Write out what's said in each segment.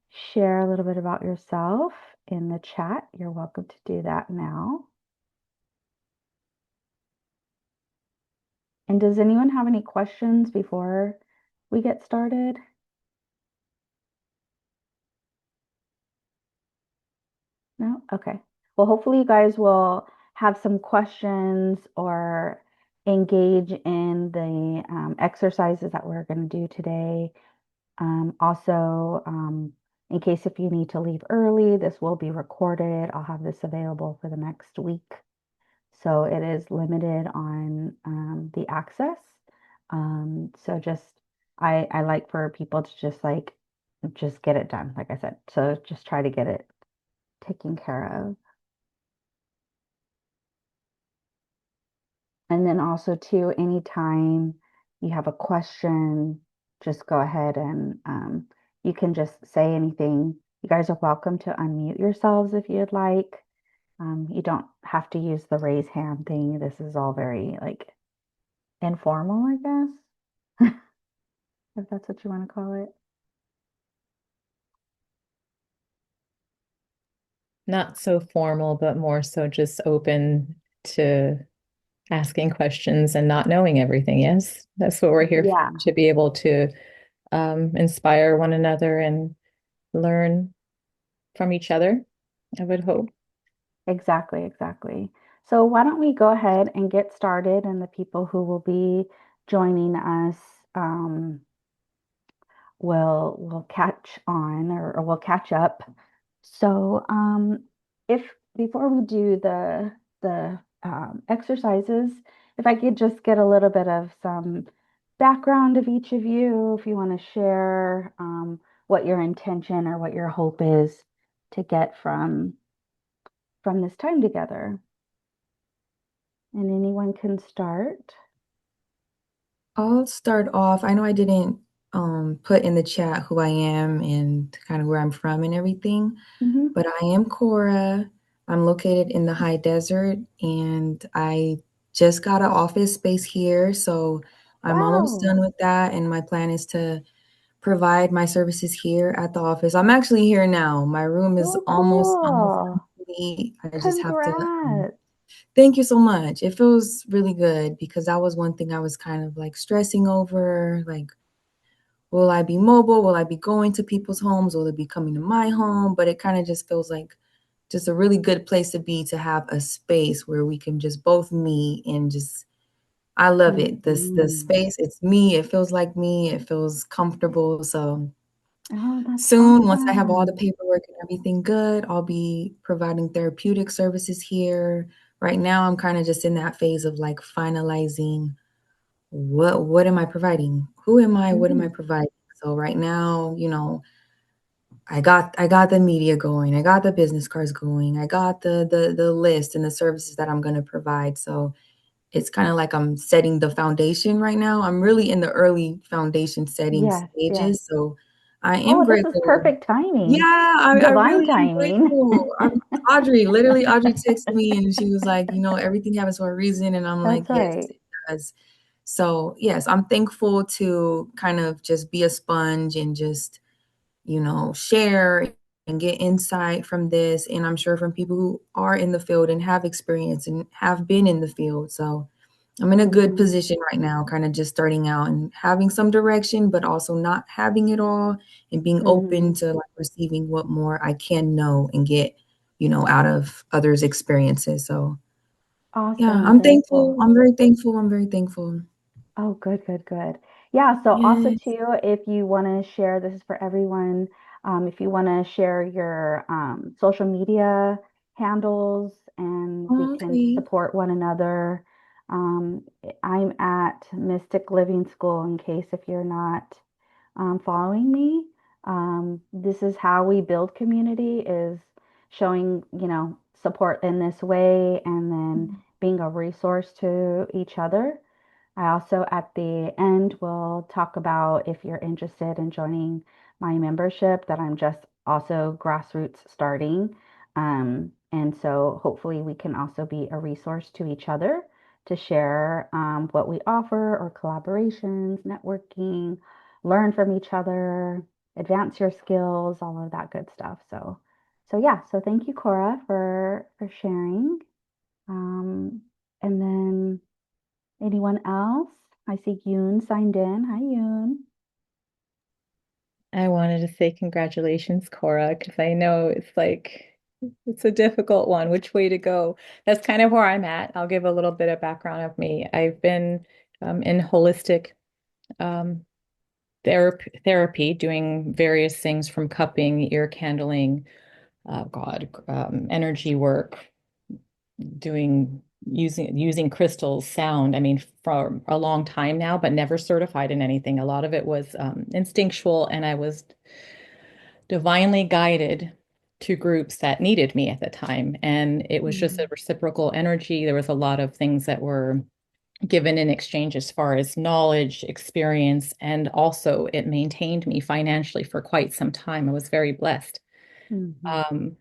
share a little bit about yourself in the chat, you're welcome to do that now. And does anyone have any questions before we get started? No? Okay. Well, hopefully you guys will have some questions or engage in the exercises that we're going to do today. Also, in case if you need to leave early, this will be recorded. I'll have this available for the next week. So it is limited on the access. So just I like for people to just get it done, like I said. So just try to get it taken care of. And then also too, anytime you have a question, just go ahead and you can just say anything. You guys are welcome to unmute yourselves if you'd like. You don't have to use the raise hand thing. This is all very like informal, I guess, if that's what you want to call it. Not so formal, but more so just open to asking questions and not knowing everything. Yes, that's what we're here for, Yeah, to be able to inspire one another and learn from each other, I would hope. exactly, exactly. So why don't we go ahead and get started and the people who will be joining us will catch on or will catch up. So if before we do the exercises, if I could just get a little bit of some background of each of you, if you want to share what your intention or what your hope is to get from this time together. And anyone can start. I'll start off. I know I didn't put in the chat who I am and kind of where I'm from and everything, Hmm. but I am Cora. I'm located in the high desert and I just got an office space here, so I'm almost Wow. done with that. And my plan is to provide my services here at the office. I'm actually here now. My room is Oh, almost cool. complete. I just have to Congrats. thank you so much. It feels really good because that was one thing I was kind of like stressing over. Like, will I be mobile? Will I be going to people's homes? Will it be coming to my home? But it kind of just feels like just a really good place to be, to have a space where we can just both meet and just I love it. The Mhm. space, it's me. It feels like me. It feels comfortable. So Oh, that's soon, once I have all the awesome. paperwork and everything good, I'll be providing therapeutic services here. Right now, I'm kind of just in that phase of like finalizing what am I providing? Who am I? What am I Mhm. providing? So right now, I got the media going. I got the business cards going. I got the list and the services that I'm going to provide. So it's kind of like I'm setting the foundation right now. I'm really in the early foundation setting Yes, yes. stages. So I am Oh, this is grateful. perfect timing. Yeah, I Divine really am timing. grateful. Audrey texted me and she was like, everything happens for a reason. And I'm like, That's yes, right. it does. So, yes, I'm thankful to kind of just be a sponge and just, share and get insight from this. And I'm sure from people who are in the field and have experience and have been in the field. So, I'm in a good Hmm. position right now, kind of just starting out and having some direction, but also not having it all and being open Hmm. to like receiving what more I can know and get, out of others' experiences. So yeah, Awesome. I'm Very thankful. cool. I'm very thankful. I'm very thankful. Oh, good, good, good. Yeah, so also Yes. too, if you want to share, this is for everyone. If you want to share your social media handles and we can Okay. support one another. I'm at Mystic Living School in case if you're not following me. This is how we build community is showing, support in this way and then being a resource to each other. I also, at the end, will talk about if you're interested in joining my membership that I'm just also grassroots starting. And so hopefully we can also be a resource to each other to share what we offer or collaborations, networking, learn from each other. advance your skills, all of that good stuff. So yeah, so thank you, Cora, for sharing. Um, and then anyone else? I see Yoon signed in. Hi, Yoon. I wanted to say congratulations, Cora, because I know it's a difficult one. Which way to go? That's kind of where I'm at. I'll give a little bit of background of me. I've been in holistic um, therapy, doing various things from cupping, ear candling, energy work, doing using crystals, sound. I mean, for a long time now, but never certified in anything. A lot of it was instinctual, and I was divinely guided to groups that needed me at the time. And it was just a Mm, reciprocal energy. There was a lot of things that were given in exchange as far as knowledge, experience, and also it maintained me financially for quite some time. I was very blessed. mhm, Um,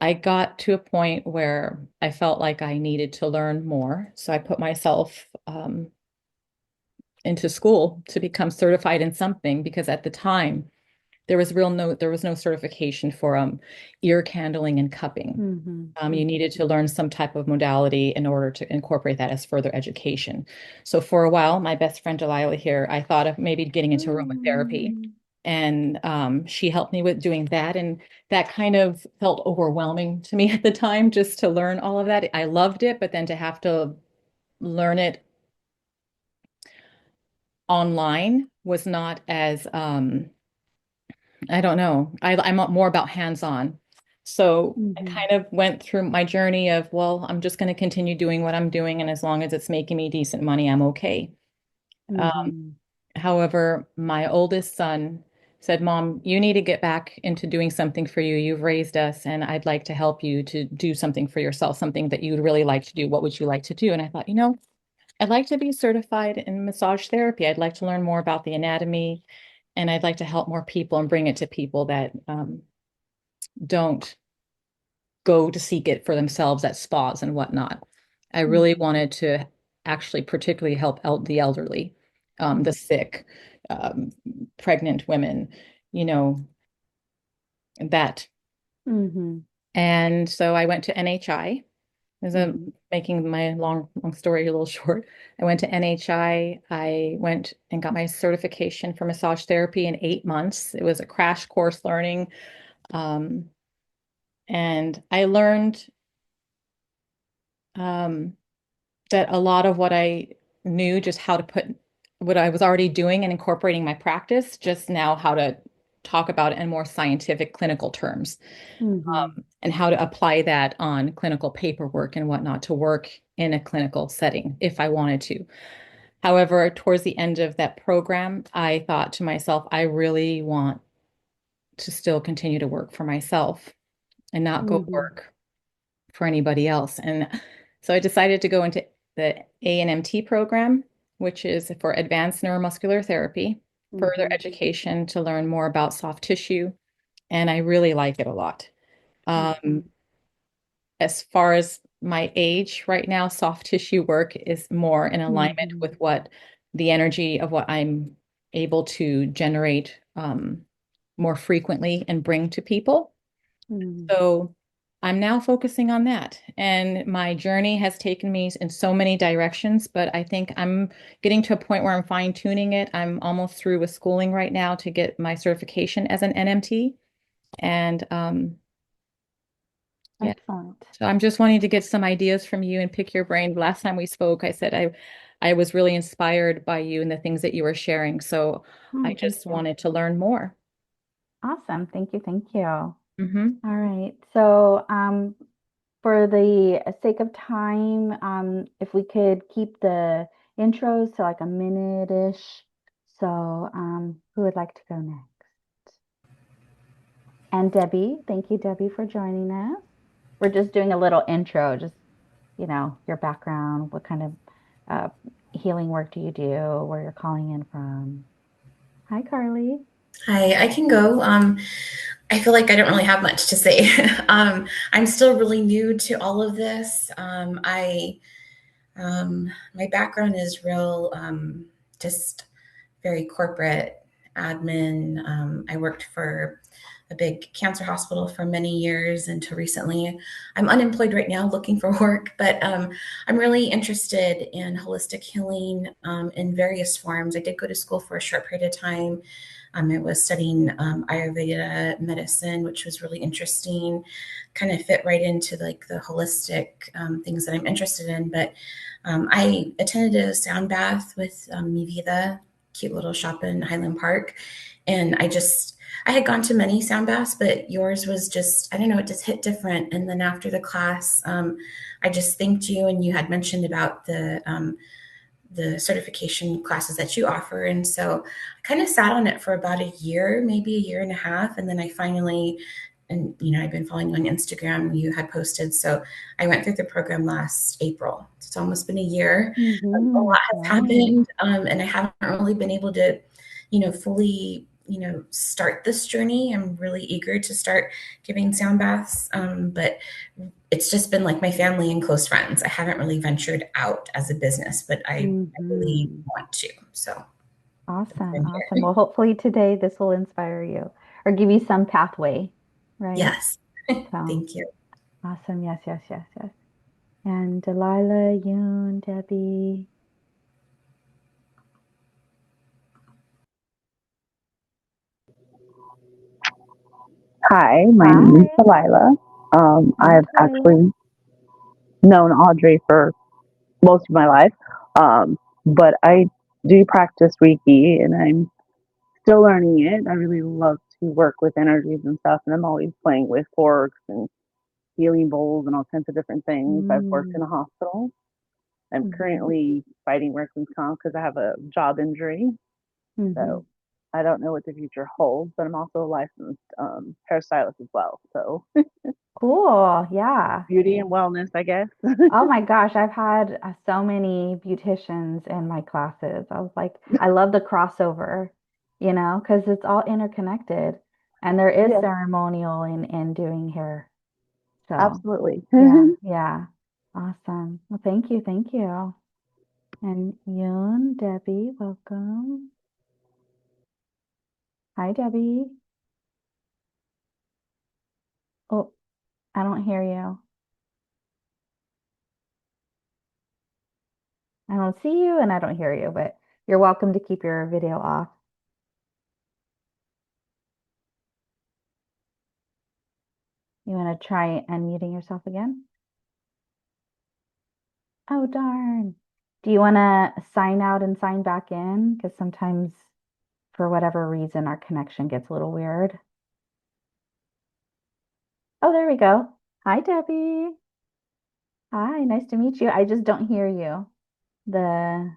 I got to a point where I felt like I needed to learn more. So I put myself into school to become certified in something because at the time, there was no certification for ear candling and cupping. mhm, You mhm. needed to learn some type of modality in order to incorporate that as further education. So for a while, my best friend Delilah here, I thought of maybe getting into aromatherapy. Mm, And she helped me with doing that. And that kind of felt overwhelming to me at the time, just to learn all of that. I loved it, but then to have to learn it online was not as I don't know. I'm more about hands-on. So I mhm, kind of went through my journey of, well, I'm just going to continue doing what I'm doing, and as long as it's making me decent money, I'm okay. Um, mhm, However, my oldest son said, Mom, you need to get back into doing something for you. You've raised us, and I'd like to help you to do something for yourself, something that you'd really like to do. What would you like to do? And I thought, I'd like to be certified in massage therapy. I'd like to learn more about the anatomy, and I'd like to help more people and bring it to people that don't go to seek it for themselves at spas and whatnot. I really mhm, wanted to actually particularly help out the elderly, the sick, um, pregnant women, you know, that. mhm, And so I went to NHI. As a mhm, making my long story a little short, I went to NHI. I went and got my certification for massage therapy in 8 months. It was a crash course learning. Um, and I learned um, that a lot of what I knew, just how to put what I was already doing and incorporating my practice, just now how to talk about it in more scientific clinical terms, mhm, and how to apply that on clinical paperwork and whatnot to work in a clinical setting if I wanted to. However, towards the end of that program, I thought to myself, I really want to still continue to work for myself and not go mhm, work for anybody else. And so I decided to go into the A&MT program, which is for advanced neuromuscular therapy, further mhm, education to learn more about soft tissue. And I really like it a lot. Um, mhm, as far as my age right now, soft tissue work is more in alignment mhm, with what the energy of what I'm able to generate more frequently and bring to people. mhm, So I'm now focusing on that. And my journey has taken me in so many directions, but I think I'm getting to a point where I'm fine-tuning it. I'm almost through with schooling right now to get my certification as an NMT. And yeah, Excellent. so I'm just wanting to get some ideas from you and pick your brain. Last time we spoke, I said I was really inspired by you and the things that you were sharing. So I Oh, thank just you. wanted to learn more. Awesome. Thank you. Thank you. All Hmm. right. So, for the sake of time, if we could keep the intros to like a minute-ish. So, who would like to go next? And Debbie, thank you, Debbie, for joining us. We're just doing a little intro, just, your background, what kind of uh, healing work do you do, where you're calling in from. Hi, Carly. Hi, I can go. I feel like I don't really have much to say. I'm still really new to all of this. My background is real, just very corporate, admin. I worked for a big cancer hospital for many years until recently. I'm unemployed right now looking for work, but I'm really interested in holistic healing in various forms. I did go to school for a short period of time. I was studying Ayurveda medicine, which was really interesting, kind of fit right into like the holistic things that I'm interested in. But I attended a sound bath with Mivida, cute little shop in Highland Park. And I had gone to many sound baths, but yours was just, I don't know, it just hit different. And then after the class, I just thanked you, and you had mentioned about the certification classes that you offer. And so I kind of sat on it for about a year, maybe a year and a half. And then I finally, and I've been following you on Instagram, you had posted. So I went through the program last April. It's almost been a year. A Mm-hmm. lot has Right. happened. And I haven't really been able to, fully, start this journey. I'm really eager to start giving sound baths. But it's just been like my family and close friends. I haven't really ventured out as a business, but I really Mm-hmm. want to. So Awesome. I'm Awesome. here. Well, hopefully today this will inspire you or give you some pathway, right? Yes. So Thank you. awesome. Yes, yes, yes, yes. And Delilah, Yoon, Debbie. Hi, my name is Hi. Delilah. Hi, I've Delilah. actually known Audrey for most of my life, but I do practice Reiki and I'm still learning it. I really love to work with energies and stuff, and I'm always playing with forks and healing bowls and all kinds of different things. I've worked in Mm. a hospital. I'm Mm-hmm. currently fighting workman's comp because I have a job injury, Mm-hmm. so I don't know what the future holds, but I'm also a licensed hairstylist as well. So Cool. Yeah. beauty and wellness, I guess. Oh my gosh, I've had so many beauticians in my classes. I was like, I love the crossover, because it's all interconnected and there is Yes, ceremonial in doing hair. So, absolutely. yeah, yeah. Awesome. Well, thank you. Thank you. And Yoon, Debbie, welcome. Hi, Debbie. Oh, I don't hear you. I don't see you and I don't hear you, but you're welcome to keep your video off. You want to try unmuting yourself again? Oh, darn. Do you want to sign out and sign back in? Because sometimes, for whatever reason, our connection gets a little weird. Oh, there we go. Hi, Debbie. Hi, nice to meet you. I just don't hear you. The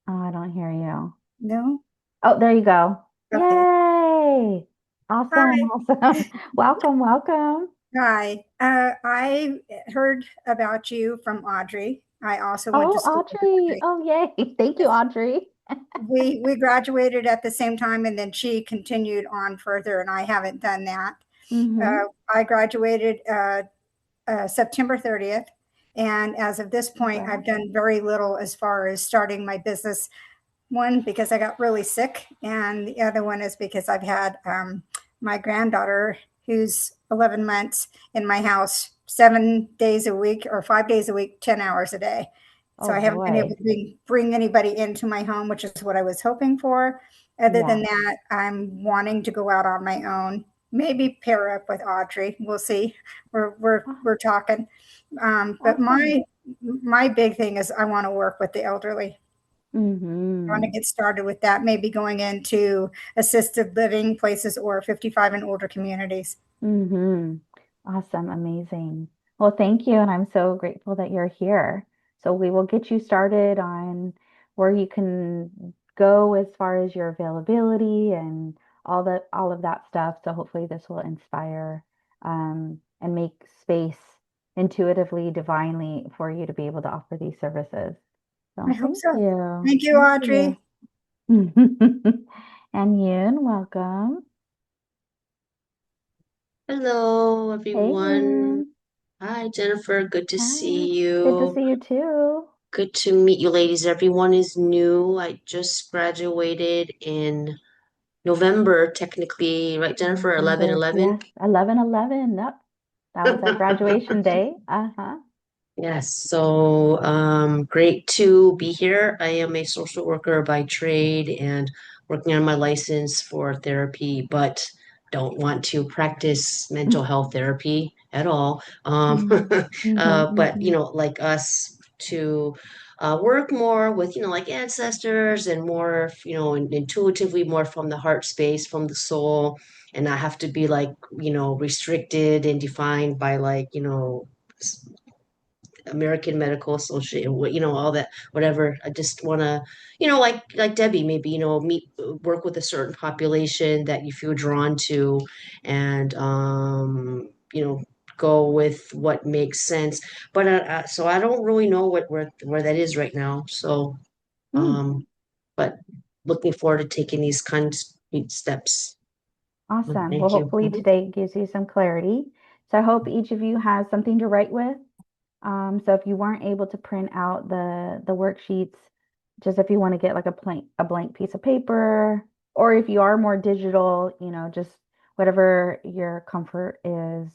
Oh, I don't hear you. No? Oh, there you go. Okay. Yay! Awesome, Hi. awesome. Welcome, welcome. Hi. I heard about you from Audrey. I also went Oh, to school with Audrey. Audrey. Oh, yay. Thank you, Yes. Audrey. We graduated at the same time, and then she continued on further, and I haven't done that. Mm-hmm. I graduated September 30th, and as of this point, I've Congrats. done very little as far as starting my business. One, because I got really sick, and the other one is because I've had my granddaughter, who's 11 months, in my house 7 days a week or 5 days a week, 10 hours a day. So Oh, I haven't been able boy. to bring anybody into my home, which is what I was hoping for. Other Yeah. than that, I'm wanting to go out on my own, maybe pair up with Audrey. We'll see. Oh, We're talking. But awesome. my big thing is I want to work with the elderly. Want to Mm-hmm. get started with that, maybe going into assisted living places or 55 and older communities. Mm-hmm. Awesome. Amazing. Well, thank you. And I'm so grateful that you're here. So we will get you started on where you can go as far as your availability and all of that stuff. So hopefully this will inspire and make space intuitively, divinely for you to be able to offer these services. I So hope thank so. you. Thank you, Thank you. Audrey. And Yoon, welcome. Hello, Hey, everyone. Yoon. Hi, Jennifer. Good to Hi. see Good to you. see you too. Good to meet you, ladies. Everyone is new. I just graduated in November, technically, right, Jennifer? 11, November, 11. yes, 11/11. Yep. That was our graduation day. Uh-huh. Yes, so great to be here. I am a social worker by trade and working on my license for therapy, but don't want to practice mental health therapy at all. But Mm-hmm. like us to work more with, like ancestors and more, intuitively more from the heart space, from the soul, and not have to be like, restricted and defined by like, American Medical Association, all that, whatever. I just want to, like Debbie, maybe, meet, work with a certain population that you feel drawn to, and go with what makes sense. But so I don't really know where that is right now. So, Mm, but looking forward to taking these concrete steps. awesome. Well, Thank you. hopefully today gives you some clarity. So I hope each of you has something to write with. So if you weren't able to print out the worksheets, just if you want to get like a blank piece of paper, or if you are more digital, just whatever your comfort is.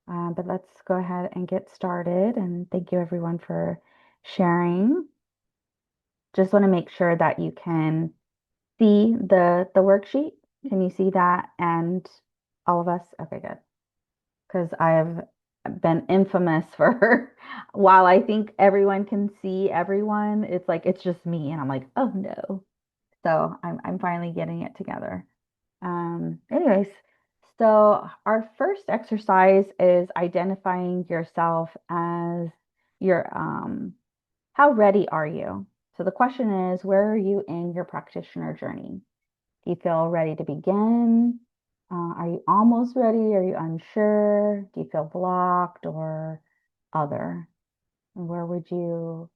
But let's go ahead and get started. And thank you everyone for sharing. Just want to make sure that you can see the worksheet. Can you see that? And all of us? Okay, good. Because I've been infamous for while I think everyone can see everyone, it's like it's just me, and I'm like, oh no. So I'm finally getting it together. Anyways, so our first exercise is identifying yourself as your how ready are you? So the question is, where are you in your practitioner journey? Do you feel ready to begin? Are you almost ready? Are you unsure? Do you feel blocked or other? And where would you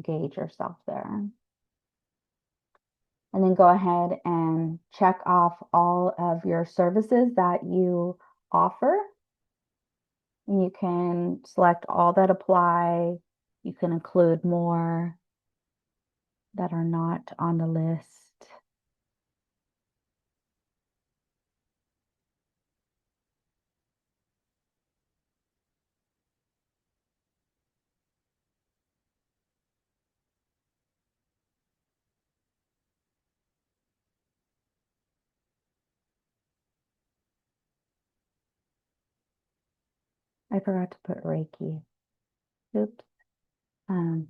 gauge yourself there? And then go ahead and check off all of your services that you offer. And you can select all that apply. You can include more that are not on the list. I forgot to put Reiki. Oops. Um,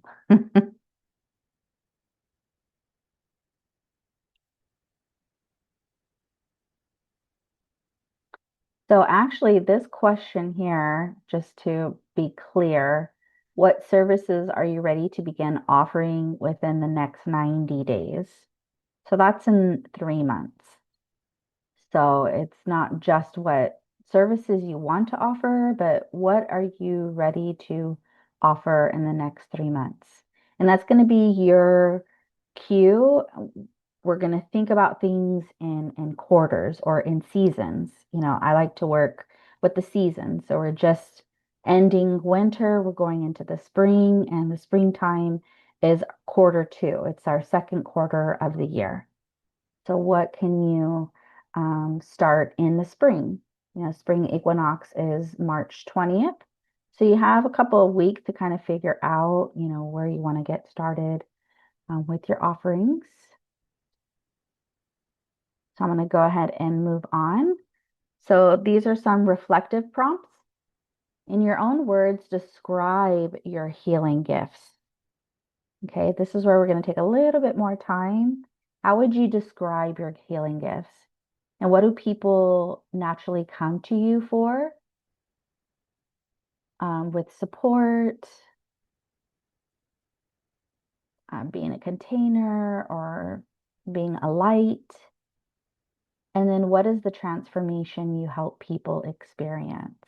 So actually, this question here, just to be clear, what services are you ready to begin offering within the next 90 days? So that's in 3 months. So it's not just what services you want to offer, but what are you ready to offer in the next 3 months? And that's going to be your cue. We're going to think about things in quarters or in seasons. I like to work with the seasons. So we're just ending winter, we're going into the spring, and the springtime is quarter 2. It's our second quarter of the year. So what can you start in the spring? Spring equinox is March 20th. So you have a couple of weeks to kind of figure out, where you want to get started with your offerings. So I'm going to go ahead and move on. So these are some reflective prompts. In your own words, describe your healing gifts. Okay, this is where we're going to take a little bit more time. How would you describe your healing gifts? And what do people naturally come to you for? With support, being a container or being a light. And then what is the transformation you help people experience?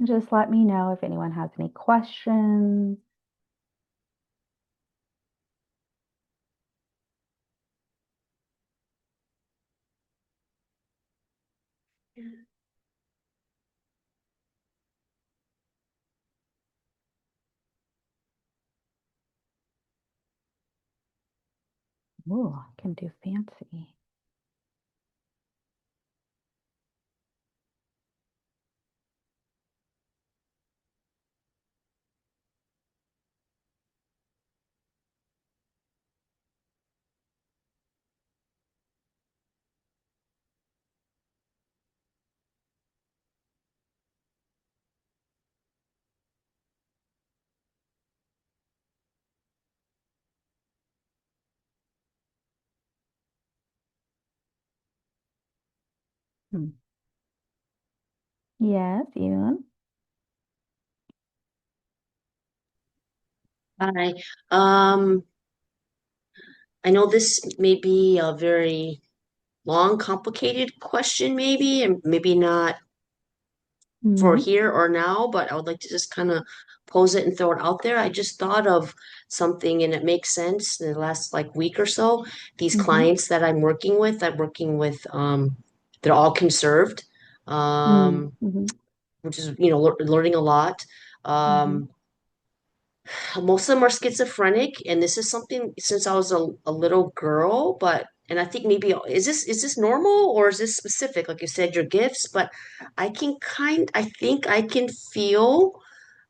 Just let me know if anyone has any questions. Ooh, I can do fancy. Hmm. Yes, Ian. Hi. Um, I know this may be a very long, complicated question, maybe, and maybe not for Mm-hmm. here or now, but I would like to just kind of pose it and throw it out there. I just thought of something and it makes sense in the last like week or so. These Mm-hmm. clients that I'm working with, they're all conserved, um, Mm-hmm. which is, learning a lot. Mm-hmm. Most of them are schizophrenic, and this is something since I was a little girl, and I think maybe is this normal or is this specific? Like you said, your gifts, but I think I can feel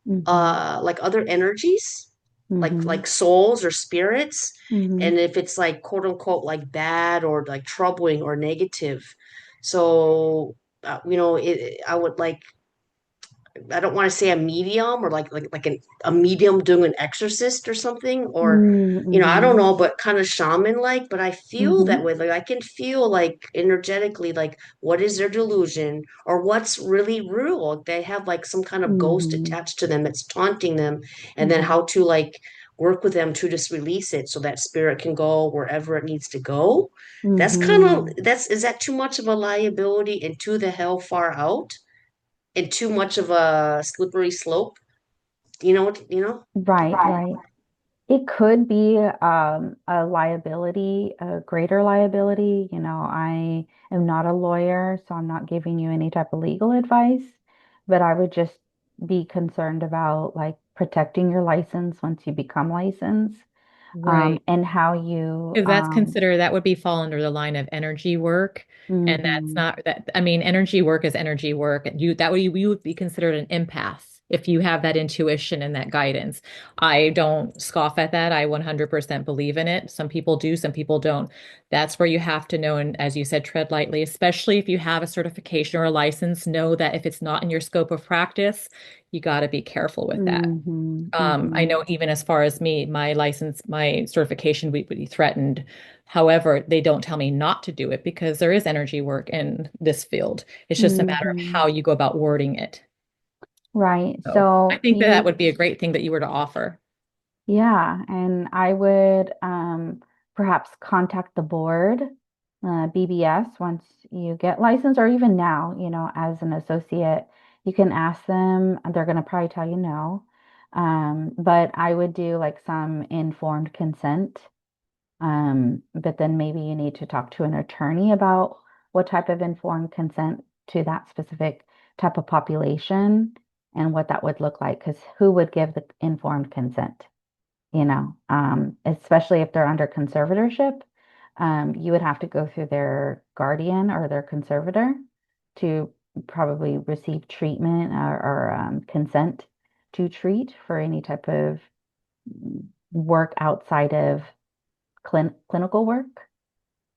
Mm-hmm. like other energies, Mm-hmm. like souls or spirits, Mm-hmm. and if it's like quote unquote like bad or like troubling or negative. So I would like I don't want to say a medium or a medium doing an exorcist or something, or I don't Mm-hmm. know, but kind of shaman like, but I feel Mm-hmm. that way. Like I can feel like energetically like what is their delusion or what's really real. They have like some kind of ghost Mm-hmm. attached to them that's taunting them, and then Mm-hmm. how to like work with them to just release it so that spirit can go wherever it needs to go. Mm-hmm. Is that too much of a liability and to the hell far out? And too much of a slippery slope. Right, Right. right. It could be a liability, a greater liability. I am not a lawyer, so I'm not giving you any type of legal advice, but I would just be concerned about like protecting your license once you become licensed, Right. and how you, Because that's considered, that would be fall under the line of energy work. And that's mhm, not that, I mean, energy work is energy work. You would be considered an empath if you have that intuition and that guidance. I don't scoff at that. I 100% believe in it. Some people do, some people don't. That's where you have to know, and as you said, tread lightly, especially if you have a certification or a license, know that if it's not in your scope of practice, you got to be careful with that. mhm, I mhm, know even as far as me, my license, my certification would be threatened. However, they don't tell me not to do it because there is energy work in this field. It's just a matter of how mhm. you go about wording it. Right. So I So think that that you would be a great thing that you were to offer. Yeah, and I would perhaps contact the board, BBS, once you get licensed, or even now, as an associate, you can ask them. They're going to probably tell you no. But I would do like some informed consent. But then maybe you need to talk to an attorney about what type of informed consent to that specific type of population and what that would look like, because who would give the informed consent? Especially if they're under conservatorship, you would have to go through their guardian or their conservator to probably receive treatment or consent to treat for any type of work outside of clinical work.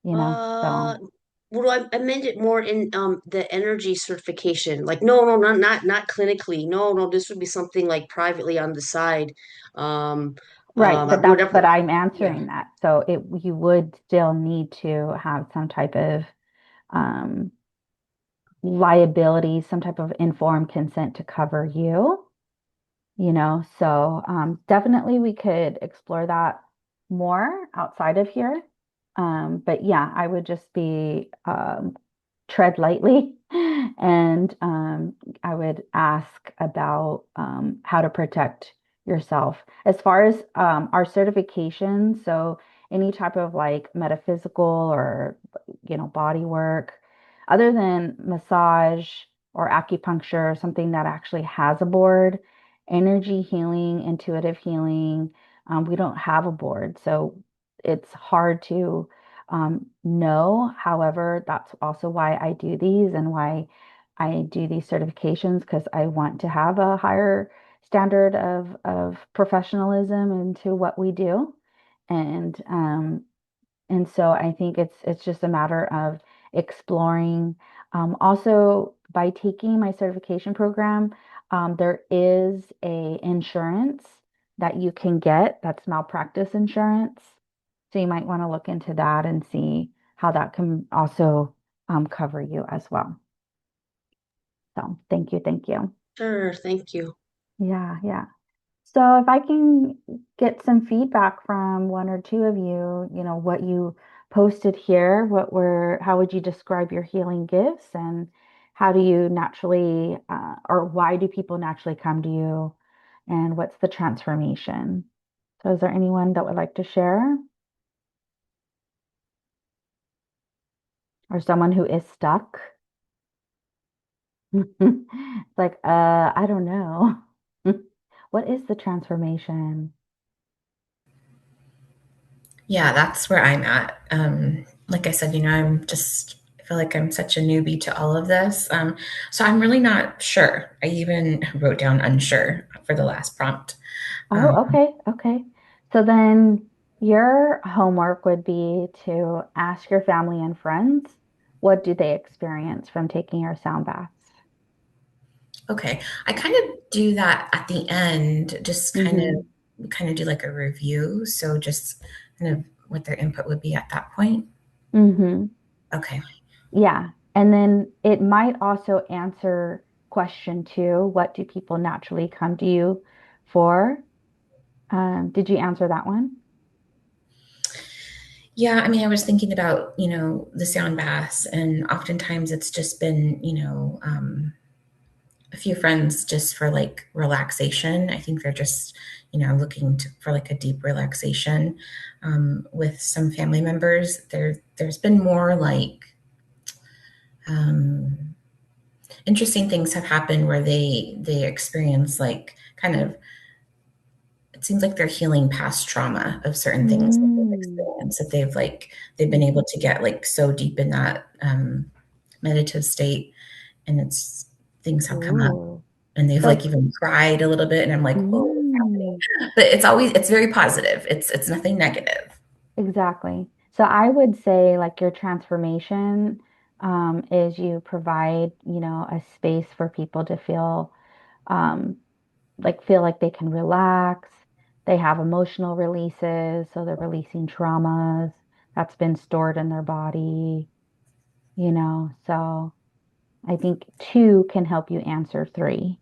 Uh, So, well, I meant it more in the energy certification. Like, no, no, not clinically. No, no, this would be something like privately on the side. Um, right, but whatever. I'm Yeah. answering that. So you would still need to have some type of um, liability, some type of informed consent to cover you. So definitely we could explore that more outside of here. But yeah, I would just be tread lightly. And I would ask about how to protect yourself. As far as our certifications, so any type of like metaphysical or, body work, other than massage or acupuncture, something that actually has a board, energy healing, intuitive healing, we don't have a board. So it's hard to know. However, that's also why I do these and why I do these certifications, because I want to have a higher standard of professionalism into what we do. And so I think it's just a matter of exploring. Also, by taking my certification program, there is a insurance that you can get that's malpractice insurance. So you might want to look into that and see how that can also cover you as well. So thank you, thank you. Sure, thank you. Yeah, yeah. So if I can get some feedback from one or two of you, what you posted here, how would you describe your healing gifts, and how do you naturally, or why do people naturally come to you, and what's the transformation? So is there anyone that would like to share, or someone who is stuck? It's like, I don't know. What is the transformation? Yeah, that's where I'm at. Like I said, I feel like I'm such a newbie to all of this. So I'm really not sure. I even wrote down unsure for the last prompt. Um, Oh, okay, okay. So then your homework would be to ask your family and friends, what do they experience from taking your sound baths? okay. I kind of do that at the end, just Mm-hmm. kind of do like a review. So just kind of what their input would be at that point. Mm-hmm. Okay. Yeah. And then it might also answer question two, what do people naturally come to you for? Did you answer that one? Yeah, I mean, I was thinking about, the sound baths, and oftentimes it's just been, a few friends just for like relaxation. I think they're just, for like a deep relaxation. With some family members, there's been more like um, interesting things have happened where they experience like kind of, it seems like they're healing past trauma of certain things that they've Mm. experienced, that they've been able to get like so deep in that meditative state, and it's things have come up, Ooh. and they've like So, even cried a little bit, and I'm like, whoa, what's happening? mm. But it's very positive. It's nothing negative. Exactly. So I would say like your transformation is you provide, a space for people to um, feel like they can relax. They have emotional releases, so they're releasing traumas that's been stored in their body. So I think two can help you answer three.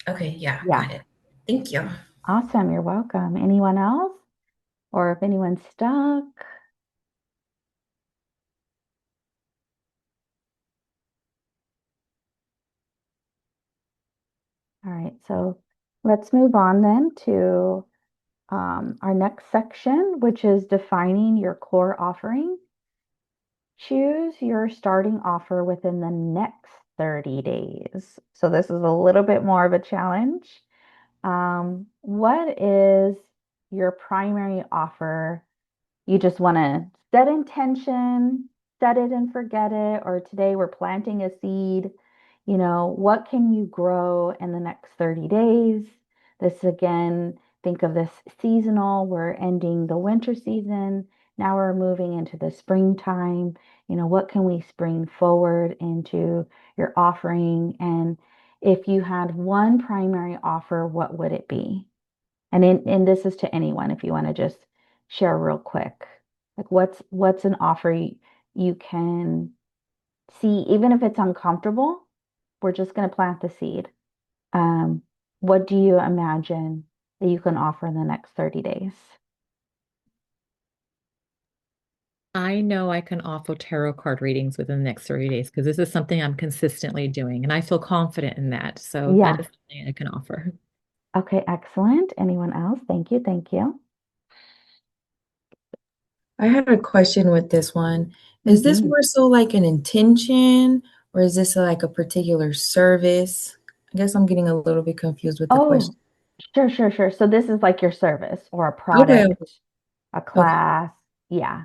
Okay, yeah, Yeah. got it. Thank you. Awesome. You're welcome. Anyone else? Or if anyone's stuck? All right, so let's move on then to our next section, which is defining your core offering. Choose your starting offer within the next 30 days. So this is a little bit more of a challenge. What is your primary offer? You just want to set intention, set it and forget it, or today we're planting a seed. What can you grow in the next 30 days? This again, think of this seasonal. We're ending the winter season. Now we're moving into the springtime. What can we spring forward into your offering? And if you had one primary offer, what would it be? And this is to anyone if you want to just share real quick. Like what's an offer you can see, even if it's uncomfortable, we're just going to plant the seed. Um, what do you imagine that you can offer in the next 30 days? I know I can offer tarot card readings within the next 30 days because this is something I'm consistently doing and I feel confident in that. So that Yeah. is something I can offer. Okay, excellent. Anyone else? Thank you. Thank you. I had a question with this one. Is this Hmm. more so like an intention or is this like a particular service? I guess I'm getting a little bit confused with the question. Oh, sure, sure, sure. So this is like your service or a Okay, product, a okay, class. Yeah.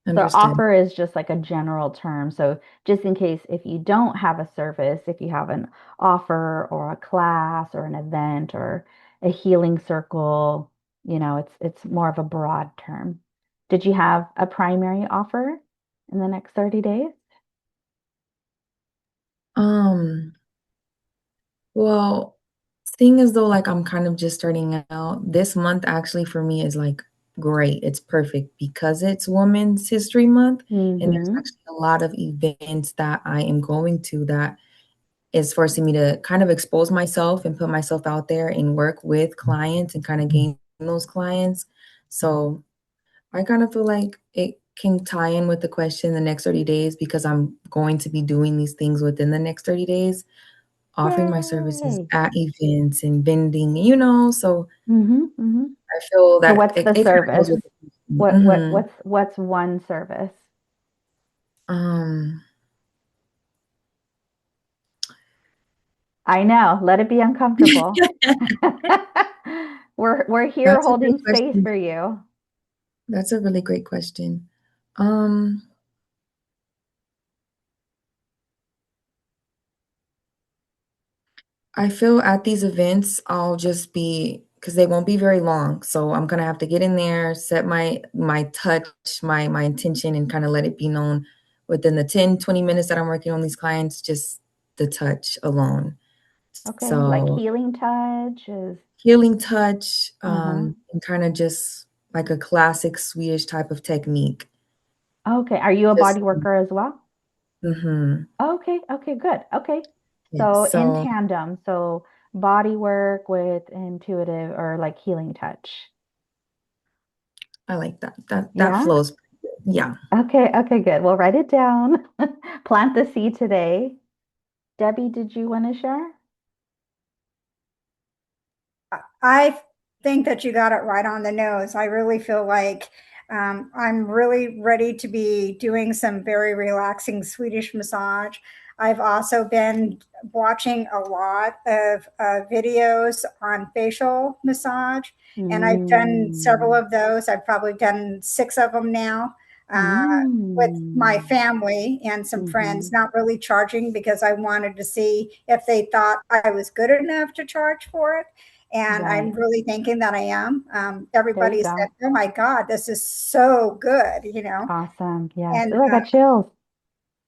So understood. offer is just like a general term. So just in case if you don't have a service, if you have an offer or a class or an event or a healing circle, it's more of a broad term. Did you have a primary offer in the next 30 days? Um, well, seeing as though like I'm kind of just starting out, this month actually for me is like great. It's perfect because it's Women's History Month and there's Mm-hmm. actually a lot of events that I am going to that is forcing me to kind of expose myself and put myself out there and work with clients and kind of gain those clients. So I kind of feel like it can tie in with the question the next 30 days because I'm going to be doing these things within the next 30 days, offering my services Yay. at events and vending. So Mm-hmm. Mm-hmm. I feel So that what's it, the it kind of goes service? with the question. What what what's one service? Um, I know. Let it be uncomfortable. We're here that's a great holding space question. for you. That's a really great question. Um, I feel at these events, I'll just be because they won't be very long. So I'm gonna have to get in there, set my touch, my intention, and kind of let it be known within the 10-20 minutes that I'm working on these clients, just the touch alone. Okay, like So healing touch is healing touch, uh-huh. and kind of just like a classic Swedish type of technique. Okay, are you a Just body worker as well? hmm Okay, okay, good. Okay. yes. So in So tandem, so body work with intuitive or like healing touch. I like that. That Yeah? flows. Yeah. Okay, okay, good. We'll write it down. Plant the seed today. Debbie, did you want to share? I think that you got it right on the nose. I really feel like I'm really ready to be doing some very relaxing Swedish massage. I've also been watching a lot of videos on facial massage, and I've done several Mm. of those. I've probably done six of them now. Uh, with my Mm. family and some friends, Hmm. not really charging because I wanted to see if they thought I was good enough to charge for it, and I'm Right. really thinking that I am. There you Everybody said, go. "Oh my God, this is so good." Awesome. Yes. And Oh, I got chills.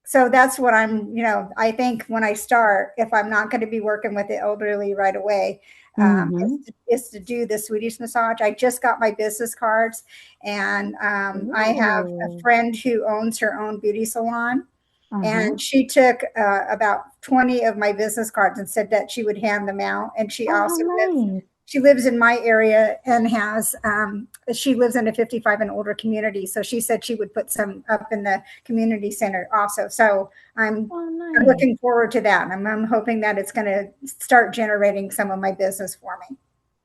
so that's what I think when I start, if I'm not going to be working with the elderly right away, Mm-hmm. is to do the Swedish massage. I just got my business cards, and I have a Ooh. friend who owns her own beauty salon, Uh-huh. and she took about 20 of my business cards and said that she would hand them out. And Oh, how nice. she lives in my area and she lives in a 55 and older community. So she said she would put some up in the community center also. So Oh, I'm nice. looking forward to that. I'm hoping that it's going to start generating some of my business for me.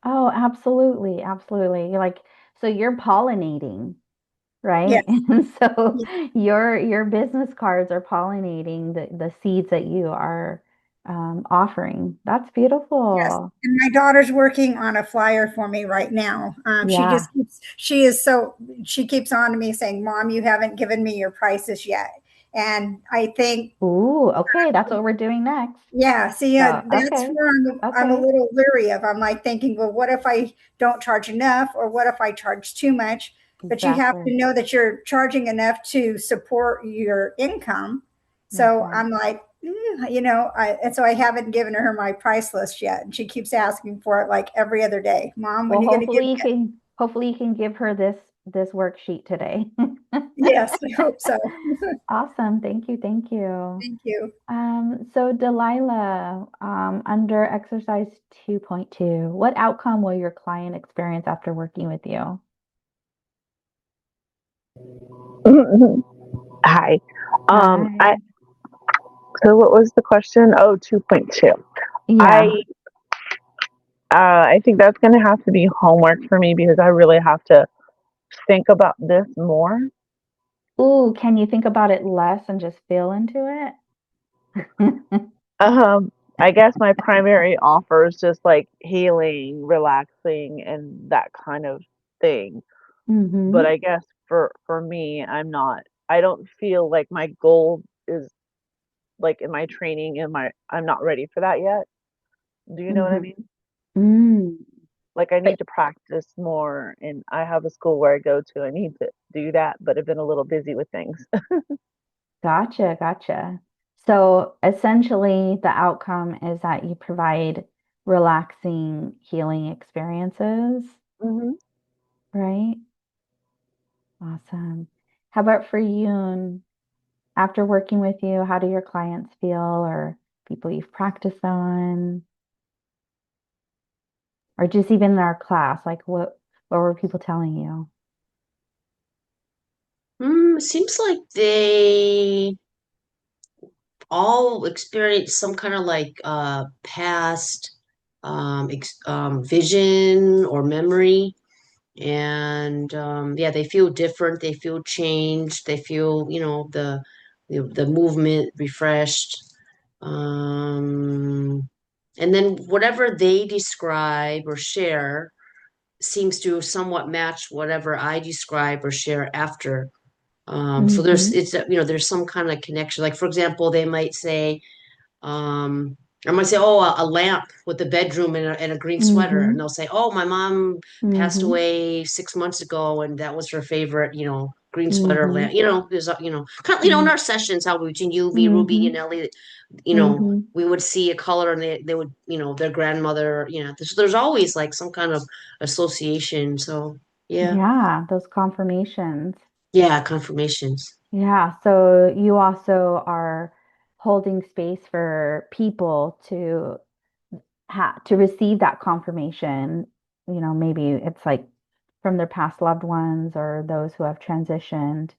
Oh, absolutely. Absolutely. So you're pollinating, right? Yes. And so your business cards are pollinating the seeds that you are offering. That's Yes. beautiful. And my daughter's working on a flyer for me right now. Yeah. She keeps on to me saying, Mom, you haven't given me your prices yet. And I think, Ooh, okay. That's what we're doing next. yeah, see, So, that's okay. where I'm a Okay. little leery of. I'm like thinking, well, what if I don't charge enough, or what if I charge too much? But you have Exactly. to know that you're charging enough to support your income. That's So right. I'm like, and so I haven't given her my price list yet, and she keeps asking for it like every other day. Mom, when Well, are you going to give me it? hopefully you can give her this worksheet today. Yes, I hope so. Awesome. Thank you. Thank you. Thank you. So Delilah, under exercise 2.2, what outcome will your client experience after working with you? Hi. I Hi. so what was the question? Oh, 2.2. Yeah. I I think that's going to have to be homework for me because I really have to think about this more. Ooh, can you think about it less and just feel into it? Um, I guess my primary offer is just like healing, relaxing, and that kind of thing. But Mm-hmm. I guess for me, I don't feel like my goal is like in my training and my I'm not ready for that yet. Do you know what I Mm-hmm. mean? Mm. Like I But need to practice more and I have a school where I go to. I need to do that, but I've been a little busy with things. gotcha, gotcha. So essentially, the outcome is that you provide relaxing, healing experiences, hmm right? Awesome. How about for you? And after working with you, how do your clients feel or people you've practiced on, or just even in our class? Like what were people telling you? Seems like they all experience some kind of like past vision or memory. And yeah, they feel different, they feel changed, they feel, the movement refreshed. Um, and then whatever they describe or share seems to somewhat match whatever I describe or share after. So Mm-hmm. there's some kind of connection. Like for example, they might say, um, I might say, oh, a lamp with a bedroom and a green sweater. And Mm-hmm. they'll say, oh, my mom passed Mm-hmm. away 6 months ago, and that was her favorite, green sweater Mm-hmm. lamp. There's, kind of, in our sessions, how between you, me, Ruby, Mm-hmm. and Ellie, Mm-hmm. we would see a color and they would, their grandmother, there's always like some kind of association. So, yeah. Yeah, those confirmations. Yeah, confirmations. Yeah, so you also are holding space for people to to receive that confirmation. Maybe it's like from their past loved ones or those who have transitioned,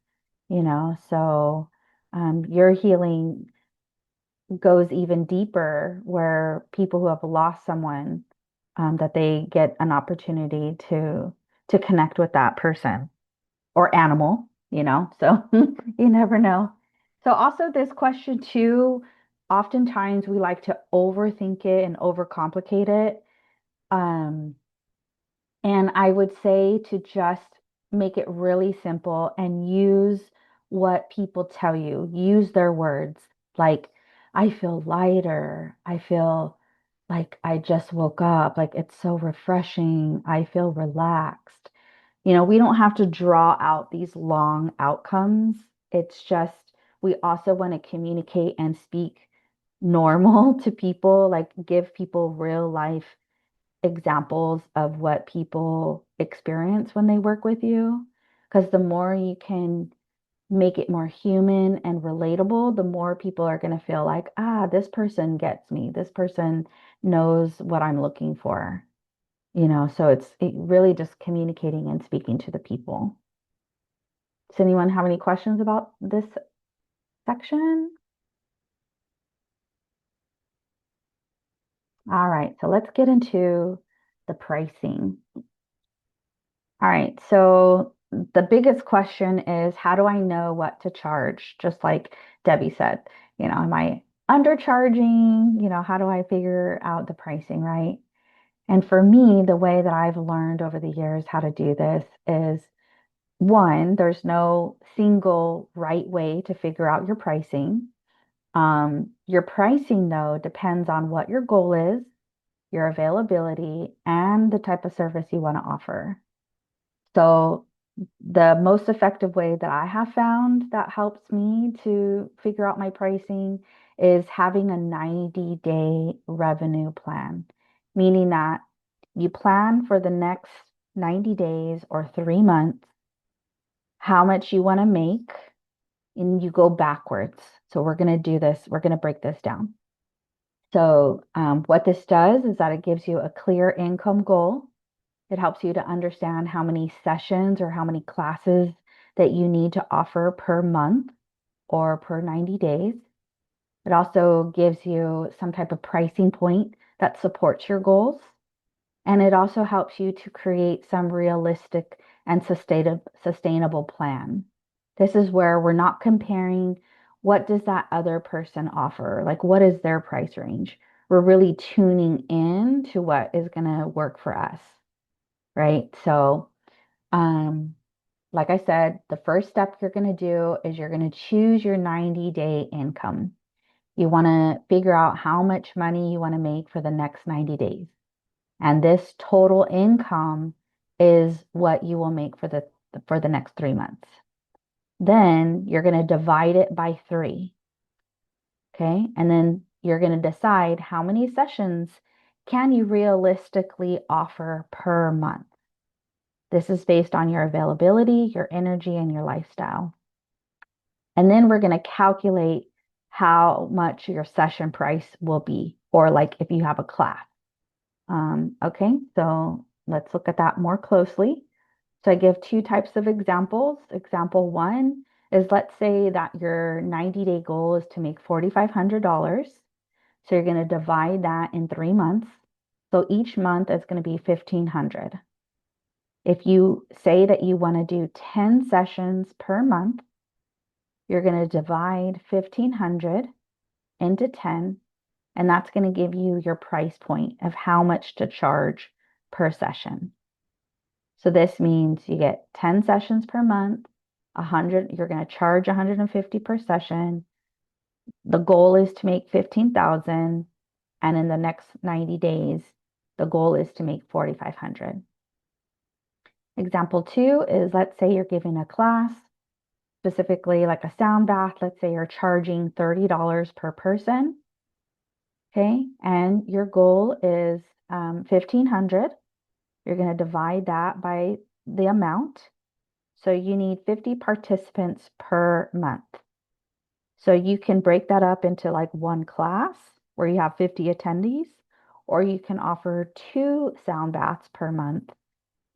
so your healing goes even deeper where people who have lost someone that they get an opportunity to connect with that person or animal, so you never know. So also this question too, oftentimes we like to overthink it and overcomplicate it. Um, and I would say to just make it really simple and use what people tell you. Use their words. Like, I feel lighter. I feel like I just woke up. Like, it's so refreshing. I feel relaxed. We don't have to draw out these long outcomes. It's just we also want to communicate and speak normal to people, like give people real life examples of what people experience when they work with you. Because the more you can make it more human and relatable, the more people are going to feel like, this person gets me. This person knows what I'm looking for. So it really just communicating and speaking to the people. Does anyone have any questions about this section? All right, so let's get into the pricing. All right, so the biggest question is how do I know what to charge? Just like Debbie said, am I undercharging? How do I figure out the pricing, right? And for me, the way that I've learned over the years how to do this is one, there's no single right way to figure out your pricing. Your pricing, though, depends on what your goal is, your availability, and the type of service you want to offer. So, the most effective way that I have found that helps me to figure out my pricing is having a 90-day revenue plan, meaning that you plan for the next 90 days or 3 months how much you want to make, and you go backwards. So, we're going to do this, we're going to break this down. So, what this does is that it gives you a clear income goal. It helps you to understand how many sessions or how many classes that you need to offer per month or per 90 days. It also gives you some type of pricing point that supports your goals. And it also helps you to create some realistic and sustainable plan. This is where we're not comparing what does that other person offer? Like what is their price range? We're really tuning in to what is going to work for us, right? So, like I said, the first step you're going to do is you're going to choose your 90-day income. You want to figure out how much money you want to make for the next 90 days. And this total income is what you will make for the next 3 months. Then you're going to divide it by 3. Okay? And then you're going to decide how many sessions can you realistically offer per month. This is based on your availability, your energy, and your lifestyle. And then we're going to calculate how much your session price will be, or like if you have a class. Okay, so let's look at that more closely. So I give 2 types of examples. Example 1 is, let's say that your 90-day goal is to make $4,500. So you're going to divide that in 3 months. So each month is going to be $1,500. If you say that you want to do 10 sessions per month, you're going to divide 1,500 into 10, and that's going to give you your price point of how much to charge per session. So this means you get 10 sessions per month, 100, you're going to charge 150 per session. The goal is to make 15,000, and in the next 90 days, the goal is to make 4,500. Example 2 is, let's say you're giving a class, specifically like a sound bath. Let's say you're charging $30 per person. Okay, and your goal is 1,500. You're going to divide that by the amount. So you need 50 participants per month. So you can break that up into like one class where you have 50 attendees, or you can offer 2 sound baths per month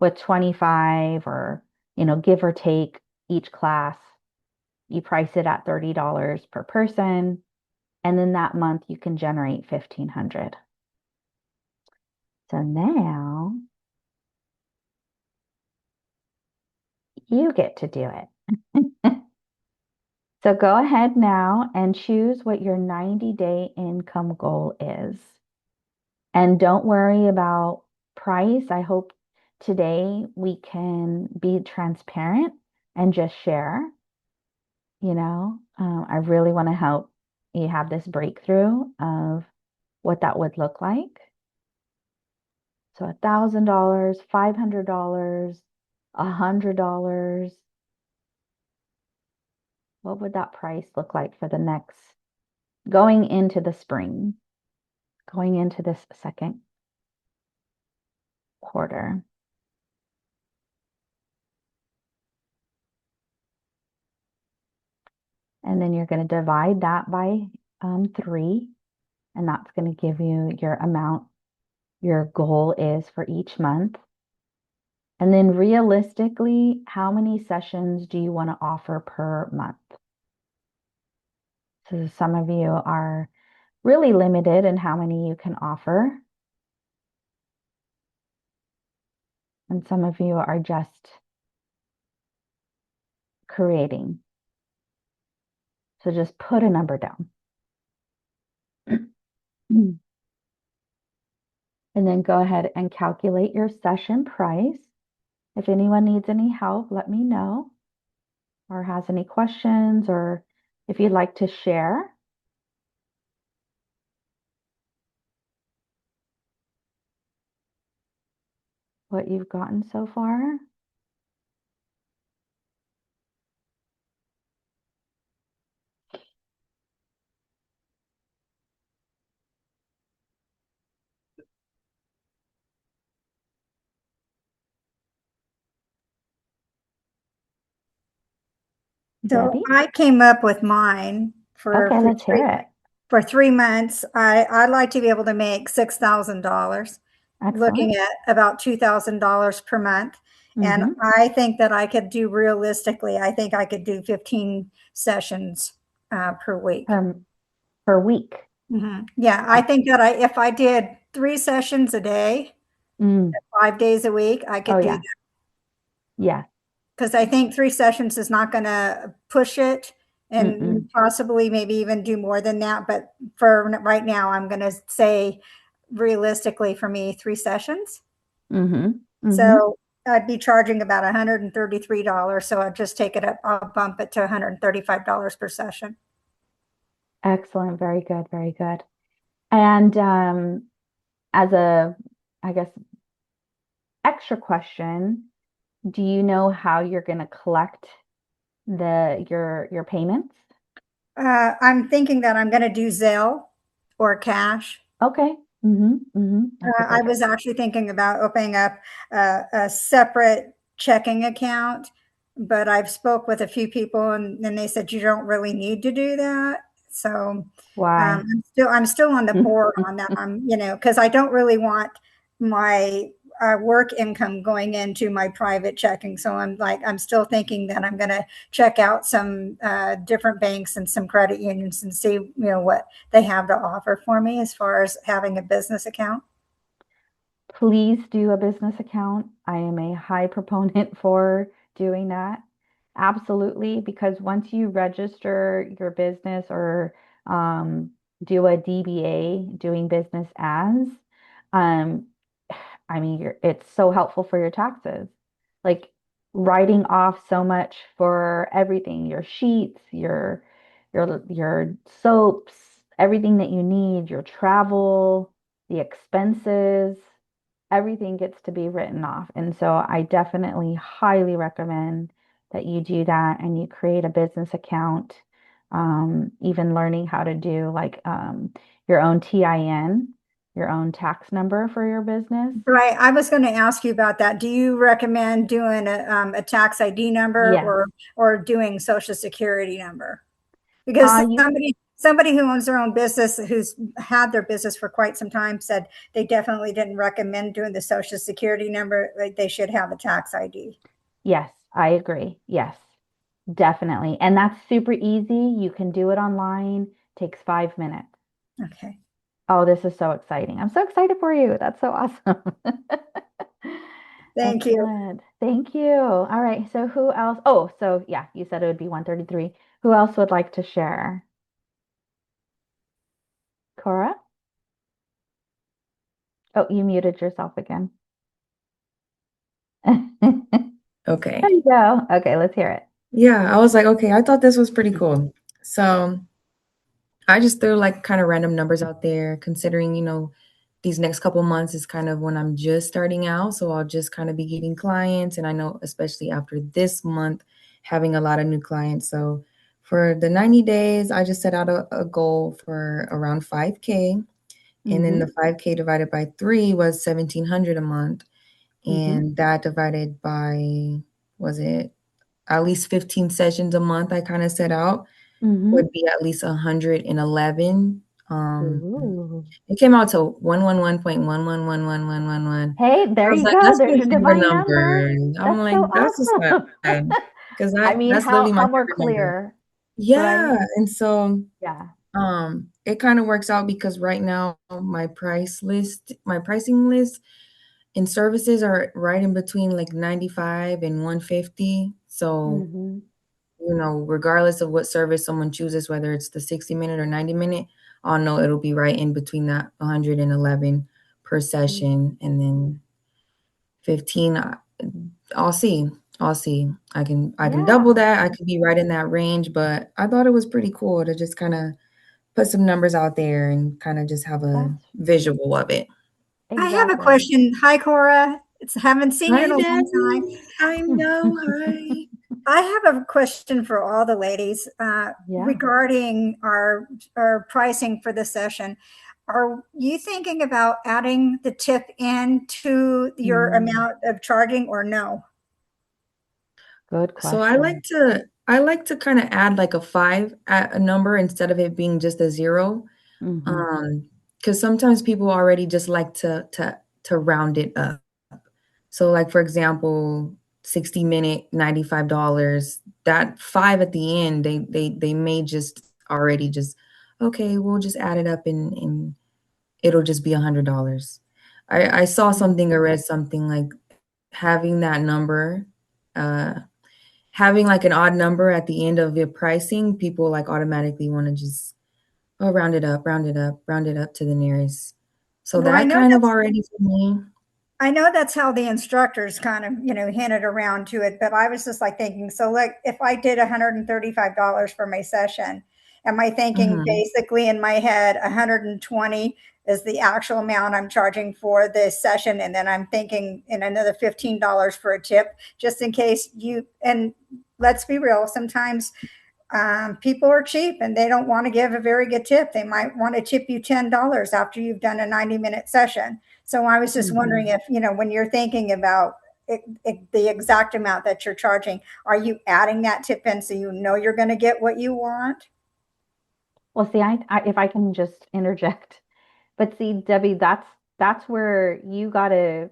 with 25, or, give or take each class. You price it at $30 per person, and then that month you can generate 1,500. So now you get to do it. So go ahead now and choose what your 90-day income goal is. And don't worry about price. I hope today we can be transparent and just share. I really want to help you have this breakthrough of what that would look like. So $1,000, $500, $100. What would that price look like for the next, going into the spring, going into this second quarter? And then you're going to divide that by 3, and that's going to give you your amount your goal is for each month. And then realistically, how many sessions do you want to offer per month? So some of you are really limited in how many you can offer. And some of you are just creating. So just put a number down. And then go ahead and calculate your session price. If anyone needs any help, let me know, or has any questions, or if you'd like to share what you've gotten so far. So Debbie? I came up with mine Okay, let's hear it. for 3 months. I'd like to be able to make $6,000, Excellent. looking at about $2,000 per month. And Mm-hmm. I think that I could do realistically, I think I could do 15 sessions per week. Per, per week. Yeah, I think that if I did 3 sessions a day, Mm. 5 days a week, I Oh could do yeah. that. Yeah. Because I think 3 sessions is not going to push it, and Mm-mm. possibly maybe even do more than that. But for right now, I'm going to say realistically for me, 3 sessions. Mm-hmm. Mm-hmm. So I'd be charging about $133. So I'd just take it up, I'll bump it to $135 per session. Excellent. Very good. Very good. And as a, I guess, extra question, do you know how you're going to collect your payments? I'm thinking that I'm going to do Zelle or cash. Okay. Mm-hmm. Mm-hmm. That's a I good. was actually thinking about opening up a separate checking account, but I've spoke with a few people and they said you don't really need to do that. So Why? I'm still on the board on that. Because I don't really want my work income going into my private checking. So I'm still thinking that I'm going to check out some different banks and some credit unions and see what they have to offer for me as far as having a business account. Please do a business account. I am a high proponent for doing that. Absolutely, because once you register your business or um, do a DBA, doing business as, um, I mean, it's so helpful for your taxes. Like writing off so much for everything, your sheets, your soaps, everything that you need, your travel, the expenses, everything gets to be written off. And so I definitely highly recommend that you do that and you create a business account. Even learning how to do like your own TIN, your own tax number for your business. Right. I was going to ask you about that. Do you recommend doing a tax ID number Yes. or doing social security number? Because You somebody who owns their own business, who's had their business for quite some time, said they definitely didn't recommend doing the social security number. Like they should have a tax ID. Yes, I agree. Yes, definitely. And that's super easy. You can do it online. Takes 5 minutes. Okay. Oh, this is so exciting. I'm so excited for you. That's so awesome. Thank you. Excellent. Thank you. All right. So who else? Oh, so yeah, you said it would be 133. Who else would like to share? Cora? Oh, you muted yourself again. Okay. There you go. Okay, let's hear it. Yeah, I was like, okay, I thought this was pretty cool. So I just threw like kind of random numbers out there, considering, these next couple months is kind of when I'm just starting out. So I'll just kind of be getting clients. And I know, especially after this month, having a lot of new clients. So for the 90 days, I just set out a goal for around 5K. And then Mm-hmm. the 5K divided by 3 was 1,700 a month. Mm-hmm. And that divided by, was it at least 15 sessions a month I kind of set out, Mm-hmm. would be at least 111. Ooh. It came out to 111.111111. Hey, I there was you like, go. that's my There's your favorite divine number. number. I'm That's like, so that's what's awesome. up. Because I mean, that's literally my how more favorite number. clear, Yeah. right? And so Yeah. it kind of works out because right now my pricing list and services are right in between like 95 and 150. So, Mm-hmm. regardless of what service someone chooses, whether it's the 60-minute or 90-minute, I'll know it'll be right in between that 111 per session. And then 15, I'll see. I'll see. I can double Yeah. that. I could be right in that range, but I thought it was pretty cool to just kind of put some numbers out there and kind of just have a That's visual of it. I have a exactly. question. Hi, Cora. Haven't seen you Hi, in a long time. Debbie. I know. Hi. I have a question for all the ladies Yeah. regarding our pricing for the session. Are you thinking about adding the tip into your Mm, amount of charging or no? good So I like question. to I like to kind of add like a 5 at a number instead of it being just a 0. Mm-hmm. Because sometimes people already just like to to round it up. So like for example, 60-minute, $95. That five at the end, they may just already just, okay, we'll just add it up and it'll just be $100. I saw something or read something like having that number, uh, having like an odd number at the end of your pricing, people like automatically want to just, oh, round it up, round it up, round it up to the nearest. So Well, I that know kind of that's already for me. I know that's how the instructors kind of, handed around to it, but I was just like thinking, so like if I did $135 for my session, am I thinking Mhm. basically in my head 120 is the actual amount I'm charging for this session, and then I'm thinking in another $15 for a tip, just in case and let's be real, sometimes people are cheap and they don't want to give a very good tip. They might want to tip you $10 after you've done a 90-minute session. So I was just wondering Mhm. if, when you're thinking about the exact amount that you're charging, are you adding that tip in so you know you're going to get what you want? Well, see, if I can just interject, but see, Debbie, that's where you got to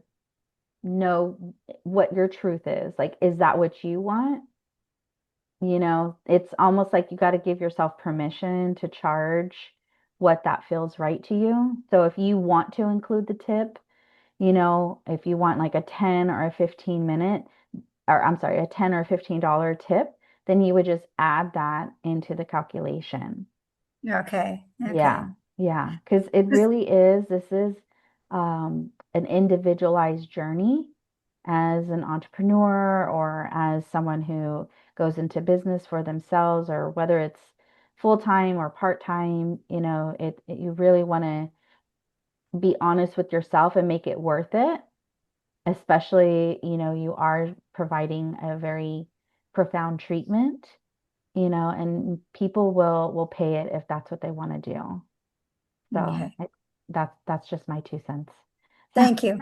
know what your truth is. Like, is that what you want? It's almost like you got to give yourself permission to charge what that feels right to you. So if you want to include the tip, if you want like a 10 or a 15 minute, or I'm sorry, a 10 or $15 tip, then you would just add that into the calculation. Okay. Okay. Yeah, yeah, because it really is, this is an individualized journey as an entrepreneur or as someone who goes into business for themselves, or whether it's full time or part time, you really want to be honest with yourself and make it worth it, especially, you are providing a very profound treatment, and people will pay it if that's what they want to do. So Okay. that's just my 2 cents. So Thank you.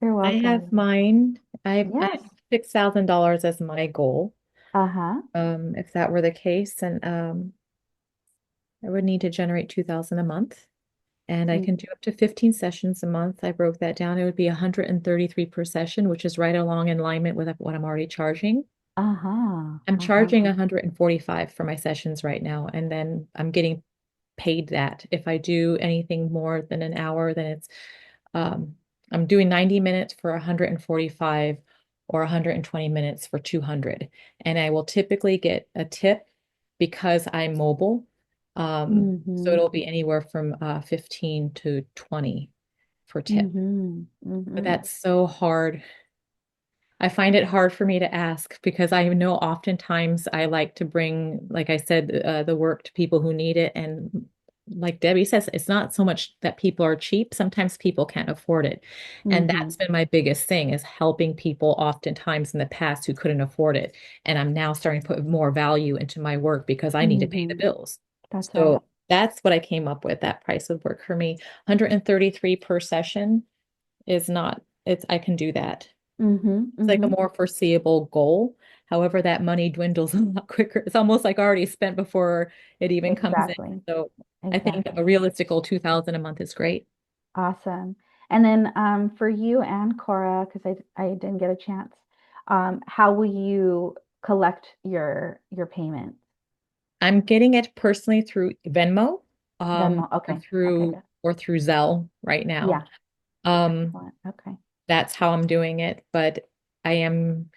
you're I have welcome. mine. I Yes. have $6,000 as my goal. Uh-huh. If that were the case, and I would need to generate 2,000 a month, and I Mm. can do up to 15 sessions a month. I broke that down. It would be 133 per session, which is right along in alignment with what I'm already charging. Uh-huh. I'm charging Uh-huh. 145 for my sessions right now, and then I'm getting paid that. If I do anything more than an hour, then um, I'm doing 90 minutes for 145 or 120 minutes for 200. And I will typically get a tip because I'm mobile. So Mm-hmm. it'll be anywhere from 15 to 20 for tip. Mm-hmm. But Mm-hmm. that's so hard. I find it hard for me to ask because I know oftentimes I like to bring, like I said, the work to people who need it. And like Debbie says, it's not so much that people are cheap. Sometimes people can't afford it. And Mm-hmm. that's been my biggest thing is helping people oftentimes in the past who couldn't afford it. And I'm now starting to put more value into my work because I need to pay the Mm-hmm. bills. That's right. So that's what I came up with. That price would work for me. 133 per session is not, I can do that. Mm-hmm. It's like a Mm-hmm. more foreseeable goal. However, that money dwindles a lot quicker. It's almost like already spent before it even comes in. Exactly. So I think a Exactly. realistic goal 2,000 a month is great. Awesome. And then for you and Cora, because I didn't get a chance, how will you collect your payments? I'm getting it personally through Venmo, Venmo. or Okay. Okay, through good. Zelle right now. Yeah. Um, Excellent. Okay. that's how I'm doing it. But I am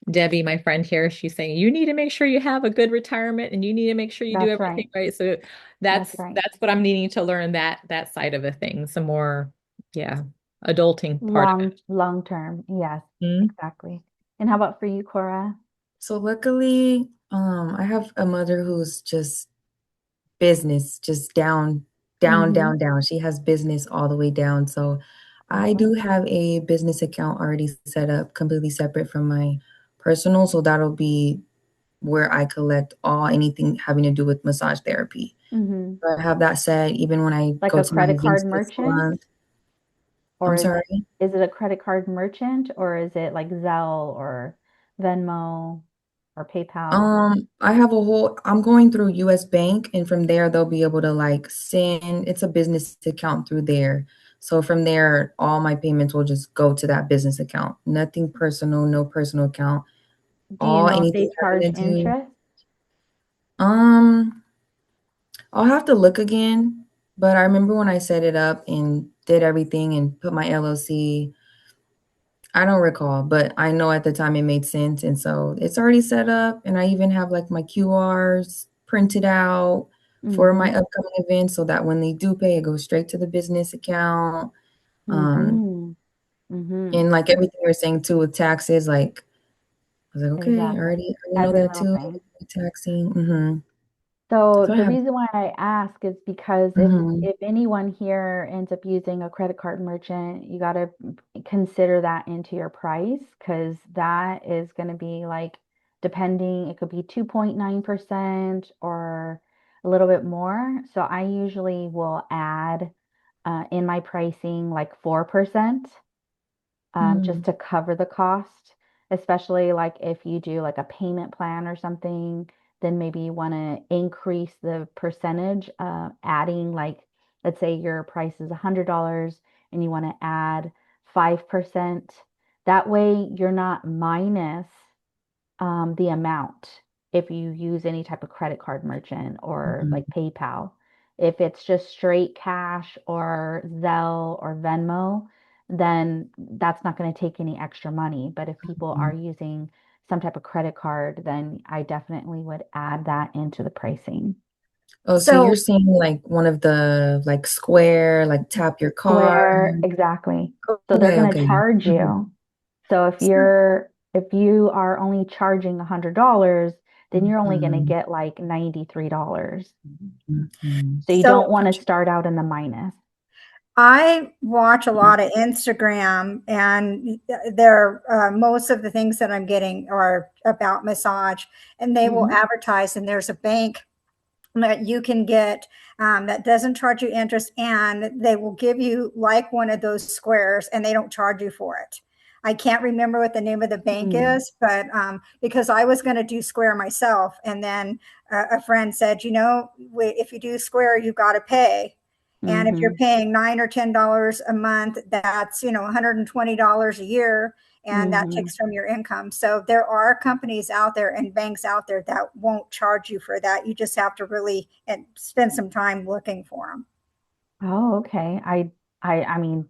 Debbie, my friend here, she's saying you need to make sure you have a good retirement and you need to make sure you do That's everything right. right. So That's that's right. what I'm needing to learn, that side of the thing, some more, yeah, adulting part of Long term. Yes, it. Mhm. exactly. And how about for you, Cora? So luckily, I have a mother who's just business, just down, down, Mm-hmm. down, down. She has business all the way down. So I Awesome. do have a business account already set up, completely separate from my personal. So that'll be where I collect all anything having to do with massage therapy. Mm-hmm. So I have that set even when I Like go a to my credit card events this merchant, month. or I'm sorry. is it a credit card merchant, or is it like Zelle or Venmo or PayPal? I have a whole, I'm going through US Bank, and from there they'll be able to like send, it's a business account through there. So from there, all my payments will just go to that business account. Nothing personal, no personal account. Do you All know if they anything charge having to do. interest? Um, I'll have to look again, but I remember when I set it up and did everything and put my LLC. I don't recall, but I know at the time it made sense. And so it's already set up. And I even have like my QRs printed out for my Mm-hmm. upcoming events so that when they do pay, it goes straight to the business account. Um, Mm-hmm. Mm-hmm. and like everything you're saying too with taxes, like I was like, okay, Exactly. I already know Every that little too. thing. Taxing. Mm-hmm. So So I the have. reason why I ask is because Mm-hmm. if anyone here ends up using a credit card merchant, you got to consider that into your price because that is going to be like depending, it could be 2.9% or a little bit more. So I usually will add in my pricing like 4%, just to cover the cost, especially like if you do like a payment plan or something, then maybe you want to increase the percentage, adding like, let's say your price is $100 and you want to add 5%. That way you're not minus the amount if you use any type of credit card merchant or Mm-hmm. like PayPal. If it's just straight cash or Zelle or Venmo, then that's not going to take any extra money. But if people are using some type of credit card, then I definitely would add that into the pricing. Oh, so you're So saying like one of the like Square, like tap your card. Square, exactly. So they're Okay, going to okay. charge Mhm. you. So so if you are only charging $100, then you're only going to Mhm. get like $93. Mhm. So you so don't want to start out in the minus. I watch a lot of Instagram, and there most of the things that I'm getting are about massage, and they will Mm-hmm. advertise. And there's a bank that you can get that doesn't charge you interest, and they will give you like one of those squares, and they don't charge you for it. I can't remember what the name of the bank Mm-hmm. is, but because I was going to do Square myself, and then a friend said, if you do Square, you've got to pay. And if you're Mm-hmm. paying $9 or $10 a month, that's $120 a year, and that Mm-hmm. takes from your income. So there are companies out there and banks out there that won't charge you for that. You just have to really and spend some time looking for them. Oh, okay. I mean,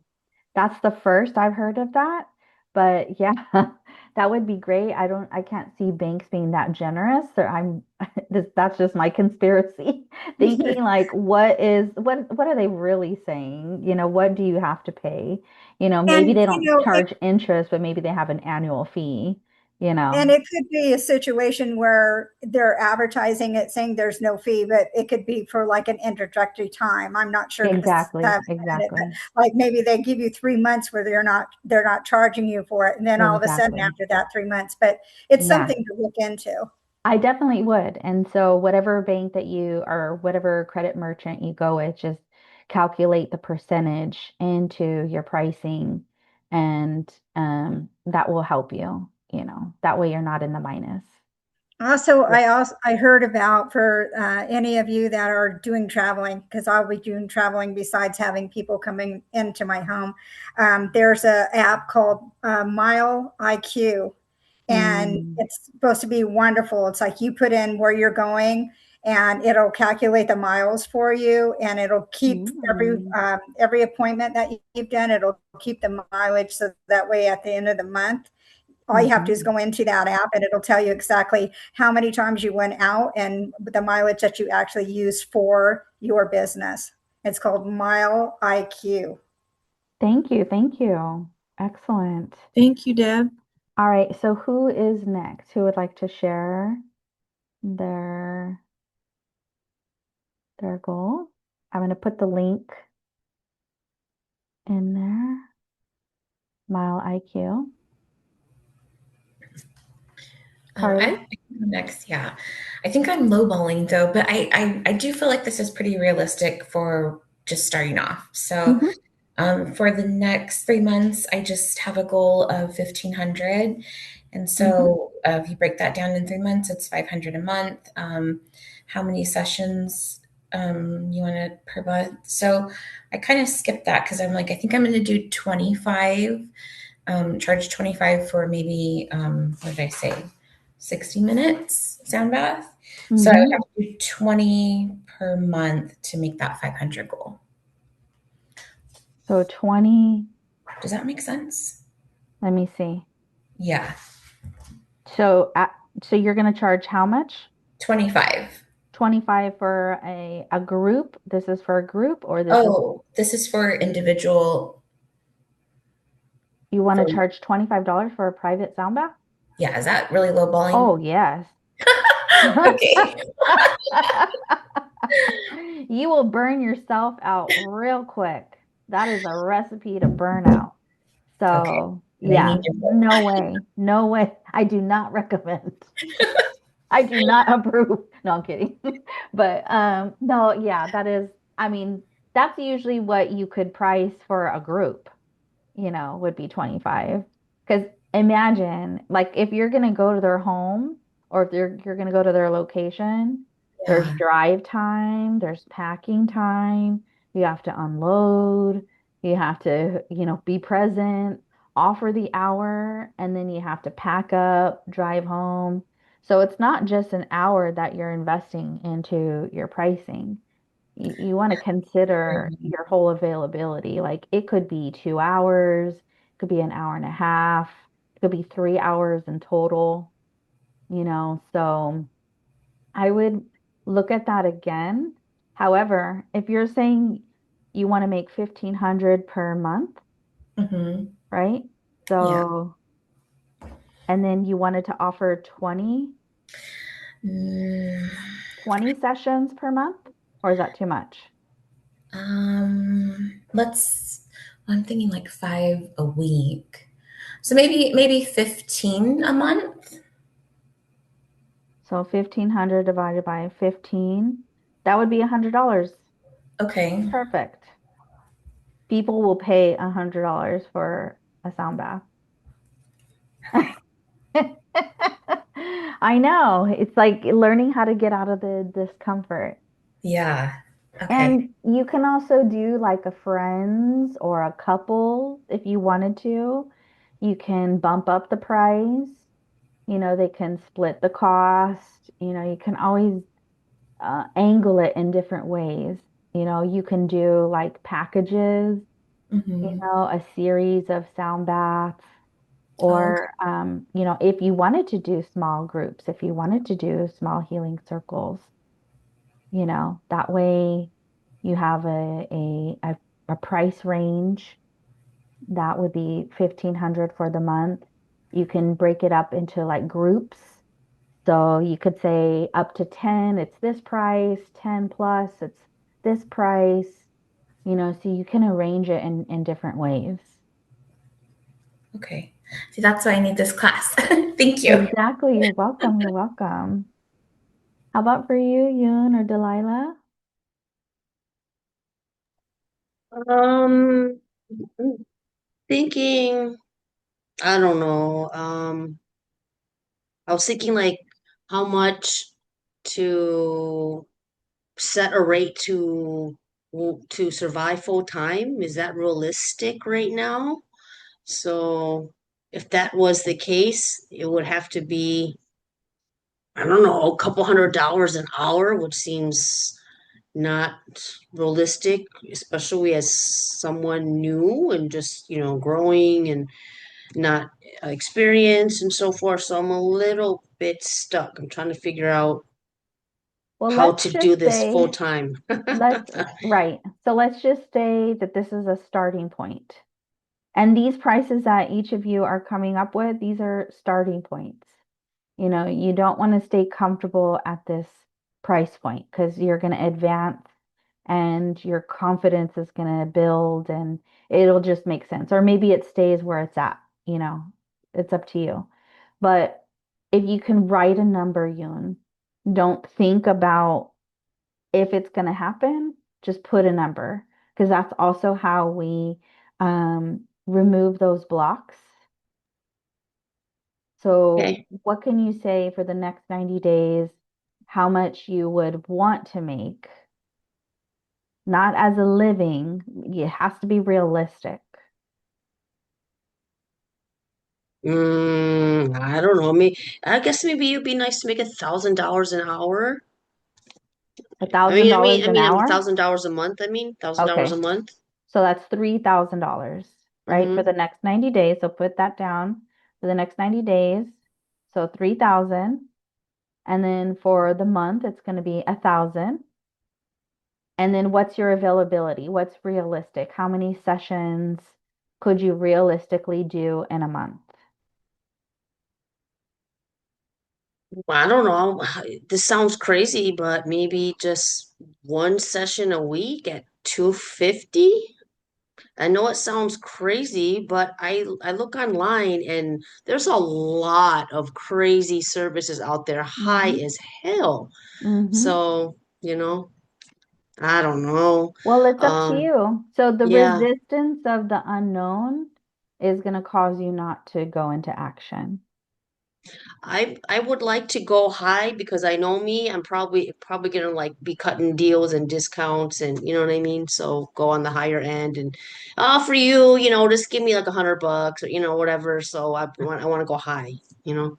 that's the first I've heard of that. But yeah, that would be great. I can't see banks being that generous. So that's just my conspiracy thinking like what are they really saying? What do you have to pay? Maybe And they don't charge interest, but maybe they have an annual fee, you and know. it could be a situation where they're advertising it saying there's no fee, but it could be for like an introductory time. I'm not sure because I Exactly, haven't done it, but exactly, like maybe they give you 3 months where they're not charging you for it, and then all of a sudden exactly. after that 3 months. But it's Yeah. something to look into. I definitely would. And so whatever bank that you or whatever credit merchant you go with, just calculate the percentage into your pricing and that will help you. That way you're not in the minus. Also, I heard about for any of you that are doing traveling, because I'll be doing traveling besides having people coming into my home. There's a app called Mile IQ, and Mm, it's supposed to be wonderful. It's like you put in where you're going, and it'll calculate the miles for you, and it'll keep mm, every appointment that you've done. It'll keep the mileage, so that way at the end of the month all you have to hmm. is go into that app, and it'll tell you exactly how many times you went out and the mileage that you actually used for your business. It's called Mile IQ. Thank you. Thank you. Excellent. Thank you, Deb. All right. So who is next? Who would like to share their their goal? I'm going to put the link in there. Mile IQ. Carly? Next, yeah. I think I'm lowballing though, but I do feel like this is pretty realistic for just starting off. So Hmm. for the next 3 months, I just have a goal of 1,500. And Hmm. so if you break that down in 3 months, it's 500 a month. How many sessions You want it per month. So I kind of skipped that because I'm like, I think I'm going to do 25, charge 25 for maybe, what did I say? 60 minutes sound bath. So I would Hmm. have to do 20 per month to make that 500 goal. So 20, Does that make sense? let me see. Yeah, So, so you're going to charge how much? 25. 25 for a group. This is for a group, or this is Oh, this is for individual. you want to For charge $25 for a private sound bath? yeah, is that really low balling? Oh, yes. Okay. You will burn yourself out real quick. That is a recipe to burn out. Okay. So, And I yeah, need your help. no way. No way. I do not recommend. I do not approve. No, I'm kidding. But no, yeah, that is, I mean, that's usually what you could price for a group, would be 25. Because imagine, like, if you're going to go to their home or if you're going to go to their location, there's Yeah. drive time, there's packing time, you have to unload, you have to, be present, offer the hour, and then you have to pack up, drive home. So it's not just an hour that you're investing into your pricing. You want to consider Mhm. your whole availability. Like it could be 2 hours, it could be an hour and a half, it could be 3 hours in total, So I would look at that again. However, if you're saying you want to make 1500 per month, Mhm. right? Yeah. So, and then you wanted to offer Mm, 20 sessions per month, or is that too much? let's. I'm thinking like 5 a week. So maybe 15 a month. So 1500 divided by 15, that would be $100. Okay. Perfect. People will pay $100 for a sound bath. Okay. I know. It's like learning how to get out of the discomfort. Yeah. Okay. And you can also do like a friends or a couple if you wanted to. You can bump up the price. They can split the cost. You can always angle it in different ways. You can do like packages, Mhm. a series of sound baths, Oh, okay. or, if you wanted to do small groups, if you wanted to do small healing circles, that way you have a price range that would be 1500 for the month. You can break it up into like groups. So you could say up to 10, it's this price, 10 plus, it's this price, so you can arrange it in different ways. Okay. See, that's why I need this class. Thank you. Exactly. You're welcome. You're welcome. How about for you, Yoon or Delilah? Um, I'm thinking, I don't know. I was thinking like how much to set a rate to survive full time. Is that realistic right now? So if that was the case, it would have to be, I don't know, a couple $100 an hour, which seems not realistic, especially as someone new and just, growing and not experienced and so forth. So I'm a little bit stuck. I'm trying to figure out Well, how let's to do just this full say, time. right. So let's just say that this is a starting point. And these prices that each of you are coming up with, these are starting points. You don't want to stay comfortable at this price point because you're going to advance and your confidence is going to build and it'll just make sense. Or maybe it stays where it's at, you know, it's up to you. But if you can write a number, Yoon, don't think about if it's going to happen, just put a number because that's also how we remove those blocks. So, Okay. what can you say for the next 90 days, how much you would want to make? not as a living. It has to be realistic. I don't know. I guess maybe it'd be nice to make $1,000 an hour. A thousand dollars an hour. $1,000 a month. $1,000 a Okay. month. So that's $3,000, right? For Mm-hmm. the next 90 days. So put that down for the next 90 days. So 3,000. And then for the month, it's going to be 1,000. And then what's your availability? What's realistic? How many sessions could you realistically do in a month? I don't know. This sounds crazy, but maybe just one session a week at 250. I know it sounds crazy, but I look online and there's a lot of crazy services out there, high Mm-hmm. as hell. Mm-hmm. So, I don't know. Well, it's up to Um, you. So the yeah. resistance of the unknown is going to cause you not to go into action. I would like to go high because I know me. I'm probably gonna like be cutting deals and discounts and you know what I mean. So go on the higher end and for you, just give me like $100 or whatever. So I want to go high. You know.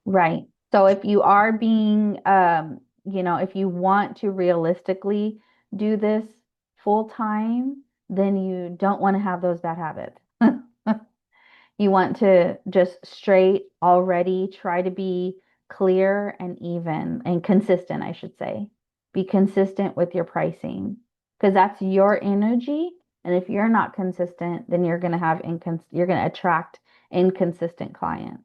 Right. So if you are being, if you want to realistically do this full time, then you don't want to have those bad habits. You want to just straight already try to be clear and even and consistent, I should say. Be consistent with your pricing because that's your energy. And if you're not consistent, then you're going to attract inconsistent clients.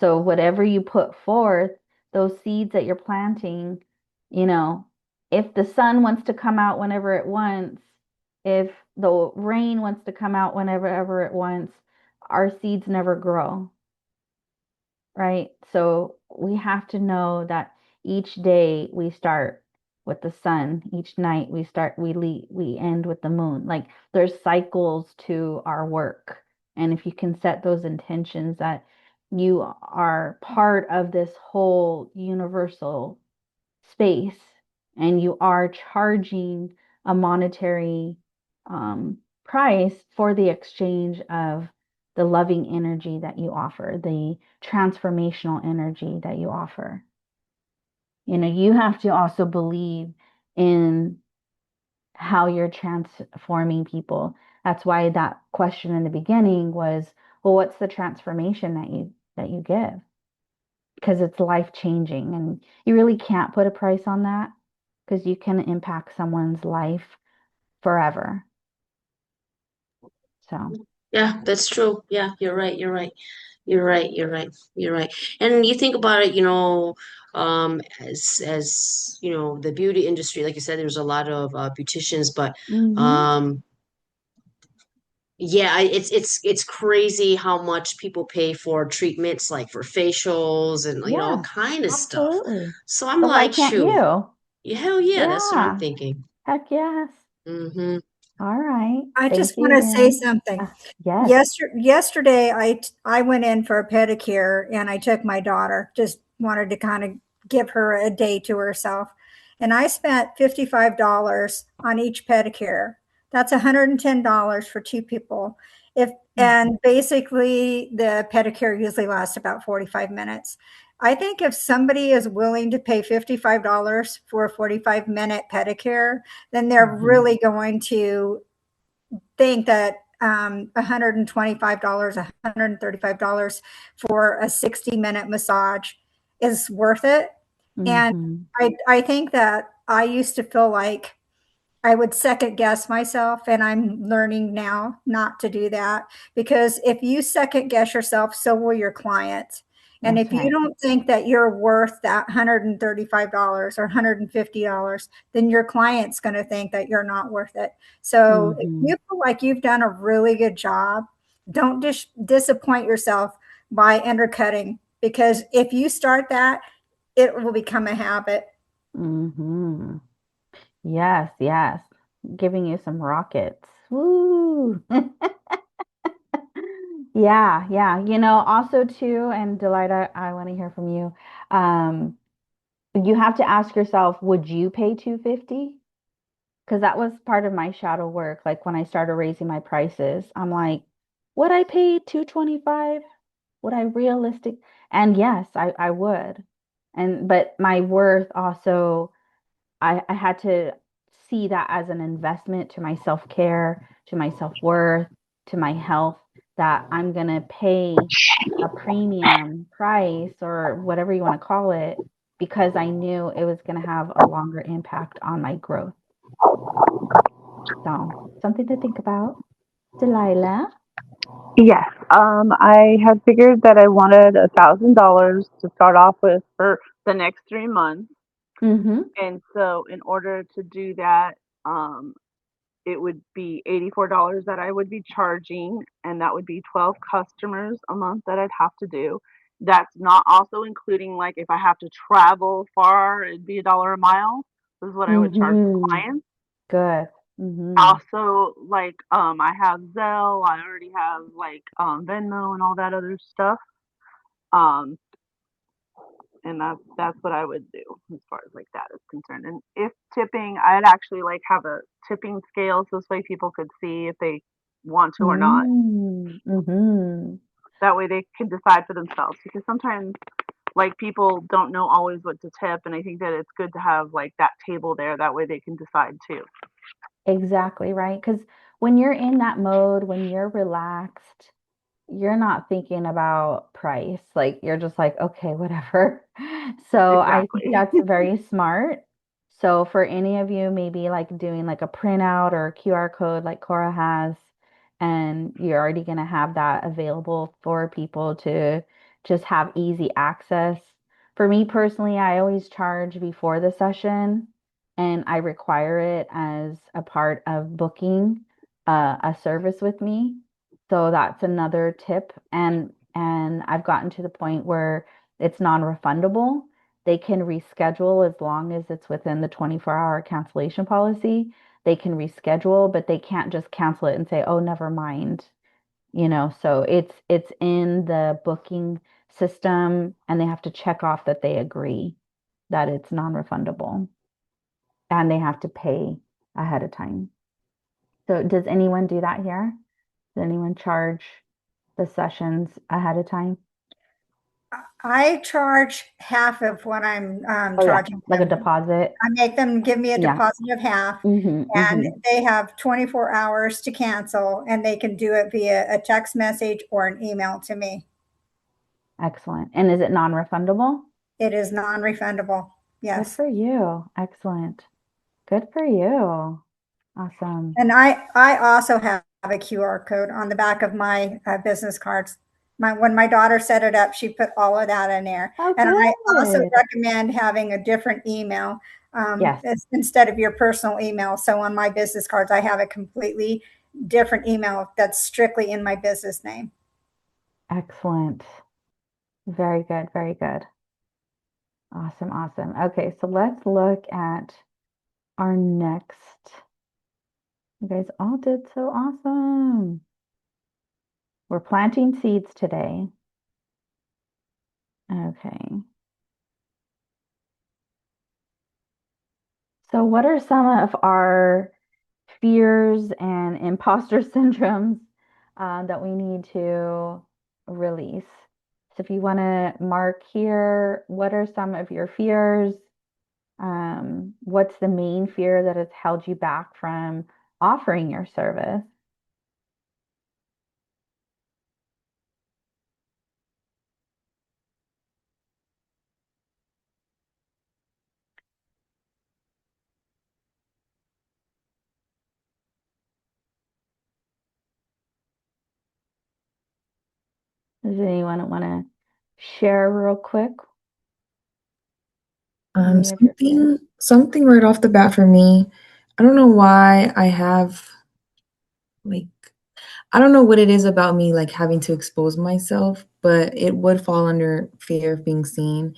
So whatever you put forth, those seeds that you're planting, you know, if the sun wants to come out whenever it wants, if the rain wants to come out whenever it wants, our seeds never grow, right? So we have to know that each day we start with the sun, each night we end with the moon. Like there's cycles to our work. And if you can set those intentions that you are part of this whole universal space and you are charging a monetary price for the exchange of the loving energy that you offer, the transformational energy that you offer. You have to also believe in how you're transforming people. That's why that question in the beginning was, well, what's the transformation that you give? Because it's life changing and you really can't put a price on that because you can impact someone's life forever. So, Yeah, that's true. Yeah, you're right. You're right. You're right. You're right. You're right. And you think about it, as the beauty industry, like you said, there's a lot of beauticians, but hmm, um, yeah, it's crazy how much people pay for treatments, like for facials and all yes, kind of stuff. absolutely. So I'm So why like, can't shoot, you? yeah, hell yeah, that's what I'm Yeah, thinking. heck yes. Hmm. All right. I Thank just want you, to say Dan. something. Yes. Yesterday, I went in for a pedicure and I took my daughter. Just wanted to kind of give her a day to herself, and I spent $55 on each pedicure. That's $110 for two people. If Mhm. and basically the pedicure usually lasts about 45 minutes. I think if somebody is willing to pay $55 for a 45-minute pedicure, then they're Mhm. really going to think that $125, $135 for a 60-minute massage is worth it. And Mhm. I think that I used to feel like I would second guess myself, and I'm learning now not to do that because if you second guess yourself, so will your client. And That's if you right. don't think that you're worth that $135 or $150, then your client's going to think that you're not worth it. So if you Mhm. feel like you've done a really good job, don't disappoint yourself by undercutting because if you start that, it will become a habit. Mhm. Yes, yes. Giving you some rockets. Woo. Yeah, yeah. Also too, and Delight, I want to hear from you. Um, You have to ask yourself, would you pay 250? Because that was part of my shadow work. Like when I started raising my prices, I'm like, would I pay 225? Would I realistic? And yes, I would. And but my worth also, I had to see that as an investment to my self-care, to my self-worth, to my health, that I'm gonna pay a premium price or whatever you want to call it because I knew it was gonna have a longer impact on my growth. So something to think about. Delilah. Yes. I had figured that I wanted $1,000 to start off with for the next 3 months. Mm-hmm. And so in order to do that, um, it would be $84 that I would be charging, and that would be 12 customers a month that I'd have to do. That's not also including like if I have to travel far, it'd be $1 a mile. This is what I would charge the Mm-hmm. clients. Good. Mm-hmm. Also, like I have Zelle, I already have like Venmo and all that other stuff. Um, and that's what I would do as far as like that is concerned. And if tipping, I'd actually like have a tipping scale so this way people could see if they want to or not. Mm-hmm. That way they can decide for themselves because sometimes like people don't know always what to tip, and I think that it's good to have like that table there. That way they can decide too. Exactly, right? Because when you're in that mode, when you're relaxed, you're not thinking about price. Like you're just like, okay, whatever. So I think Exactly. that's very smart. So for any of you, maybe like doing like a printout or a QR code like Cora has, and you're already going to have that available for people to just have easy access. For me personally, I always charge before the session and I require it as a part of booking a service with me. So that's another tip. And I've gotten to the point where it's non-refundable. They can reschedule as long as it's within the 24-hour cancellation policy. They can reschedule, but they can't just cancel it and say, "Oh, never mind." So it's in the booking system and they have to check off that they agree that it's non-refundable and they have to pay ahead of time. So does anyone do that here? Does anyone charge the sessions ahead of time? I charge half of what I'm Oh yeah, charging like a them. deposit. I make them give me a Yeah. deposit of half, and Mm-hmm. they have 24 hours to cancel, and they can do it via a text message or an email to me. Excellent. And is it non-refundable? It is non-refundable. Good Yes. for you. Excellent. Good for you. Awesome. And I also have a QR code on the back of my business cards. When my daughter set it up, she put all of that in there. Oh, And I also good. recommend having a different email Yes. instead of your personal email. So on my business cards, I have a completely different email that's strictly in my business name. Excellent. Very good. Very good. Awesome. Awesome. Okay, so let's look at our next. You guys all did so awesome. We're planting seeds today. Okay. So, what are some of our fears and imposter syndromes that we need to release? So, if you want to mark here, what are some of your fears? What's the main fear that has held you back from offering your service? Does anyone want to share real quick any of your fears? Something right off the bat for me. I don't know why I have like I don't know what it is about me like having to expose myself, but it would fall under fear of being seen.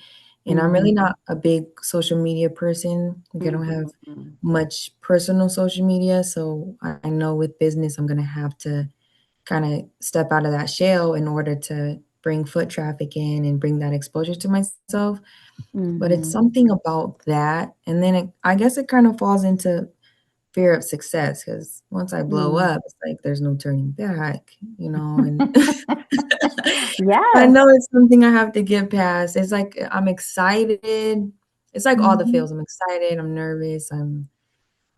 And I'm really Mm-hmm. not a big social media person. Like I don't have Mm-hmm. much personal social media, so I know with business I'm gonna have to kind of step out of that shell in order to bring foot traffic in and bring that exposure to myself. But it's Mm-hmm. something about that. And then I guess it kind of falls into fear of success because once I blow Mm. up, it's like there's no turning back, and I Yes. know it's something I have to get past. It's like I'm excited. It's like all the Mm-hmm. feels. I'm excited, I'm nervous, I'm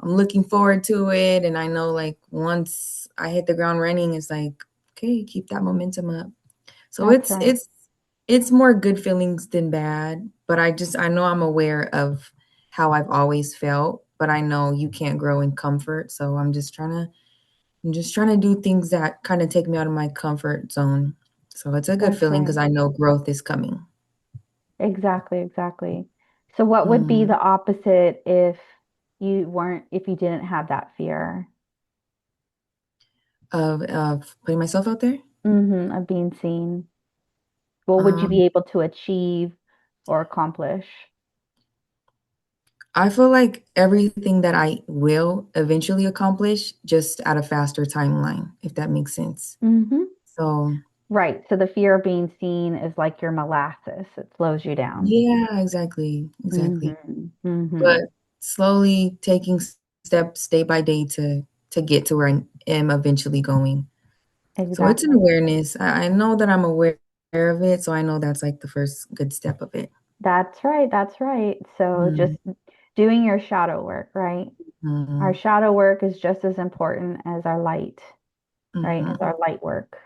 looking forward to it. And I know like once I hit the ground running, it's like, okay, keep that momentum up. So That's it's right. it's it's more good feelings than bad, but I know I'm aware of how I've always felt, but I know you can't grow in comfort. So I'm just trying to do things that kind of take me out of my comfort zone. So it's a good That's feeling right. because I know growth is coming. Exactly, exactly. So what would be Mm, the opposite if you didn't have that fear of putting myself out there. of being seen? What would you be Um, able to achieve or accomplish? I feel like everything that I will eventually accomplish just at a faster timeline, if that makes sense. Hmm. So Right. So the fear of being seen is like your molasses. It slows you down. yeah, exactly, exactly. Hmm. Hmm. But slowly taking steps day by day to get to where I am eventually going. So it's an Exactly. awareness. I know that I'm aware of it, so I know that's like the first good step of it. That's right. That's right. So just Mm, doing your shadow work, right? Our mhm, shadow work is just as important as our light, right? As mhm. our light work.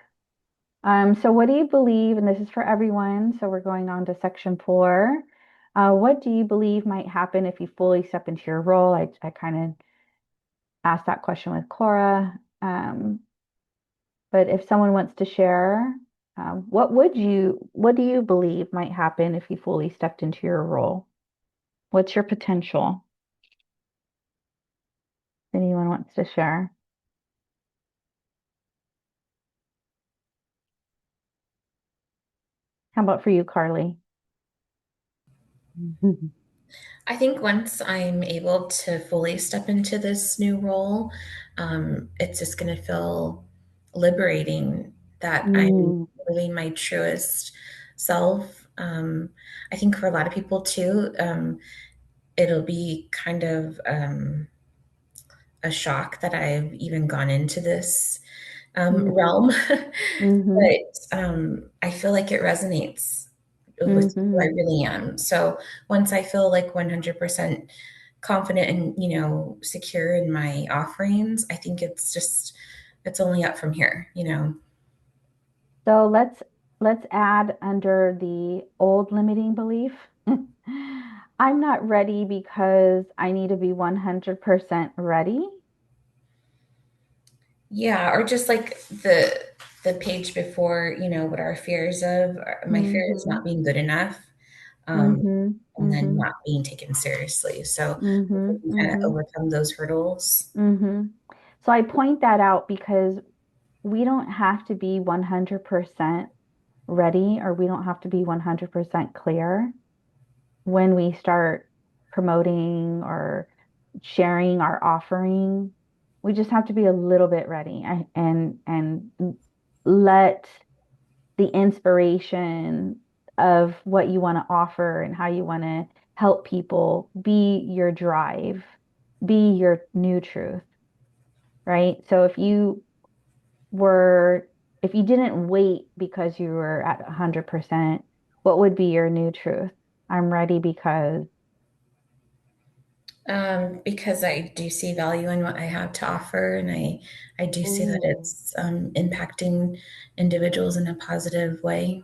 So what do you believe, and this is for everyone, so we're going on to section 4. What do you believe might happen if you fully step into your role? I kind of asked that question with Cora. But if someone wants to share, what do you believe might happen if you fully stepped into your role? What's your potential? If anyone wants to share? How about for you, Carly? I think once I'm able to fully step into this new role, it's just going to feel liberating that I'm Mm, living my truest self. I think for a lot of people too, it'll be kind of a shock that I've even gone into this mm-hmm, realm, mm-hmm, but I feel like it resonates with who I mm-hmm. really am. So once I feel like 100% confident and secure in my offerings, I think it's only up from here. So let's add under the old limiting belief. I'm not ready because I need to be 100% ready. Yeah, or just like the page before, what our fears of. My fear is Mm-hmm, not being good enough, um, mm-hmm, and then mm-hmm, not being taken seriously. So if mm-hmm, we can kind of mm-hmm, overcome those hurdles. mm-hmm. So I point that out because we don't have to be 100% ready or we don't have to be 100% clear when we start promoting or sharing our offering. We just have to be a little bit ready and let the inspiration of what you want to offer and how you want to help people be your drive, be your new truth, right? So were if you didn't wait because you were at 100%, what would be your new truth? I'm ready because Because I do see value in what I have to offer, and I do see that Ooh. it's impacting individuals in a positive way.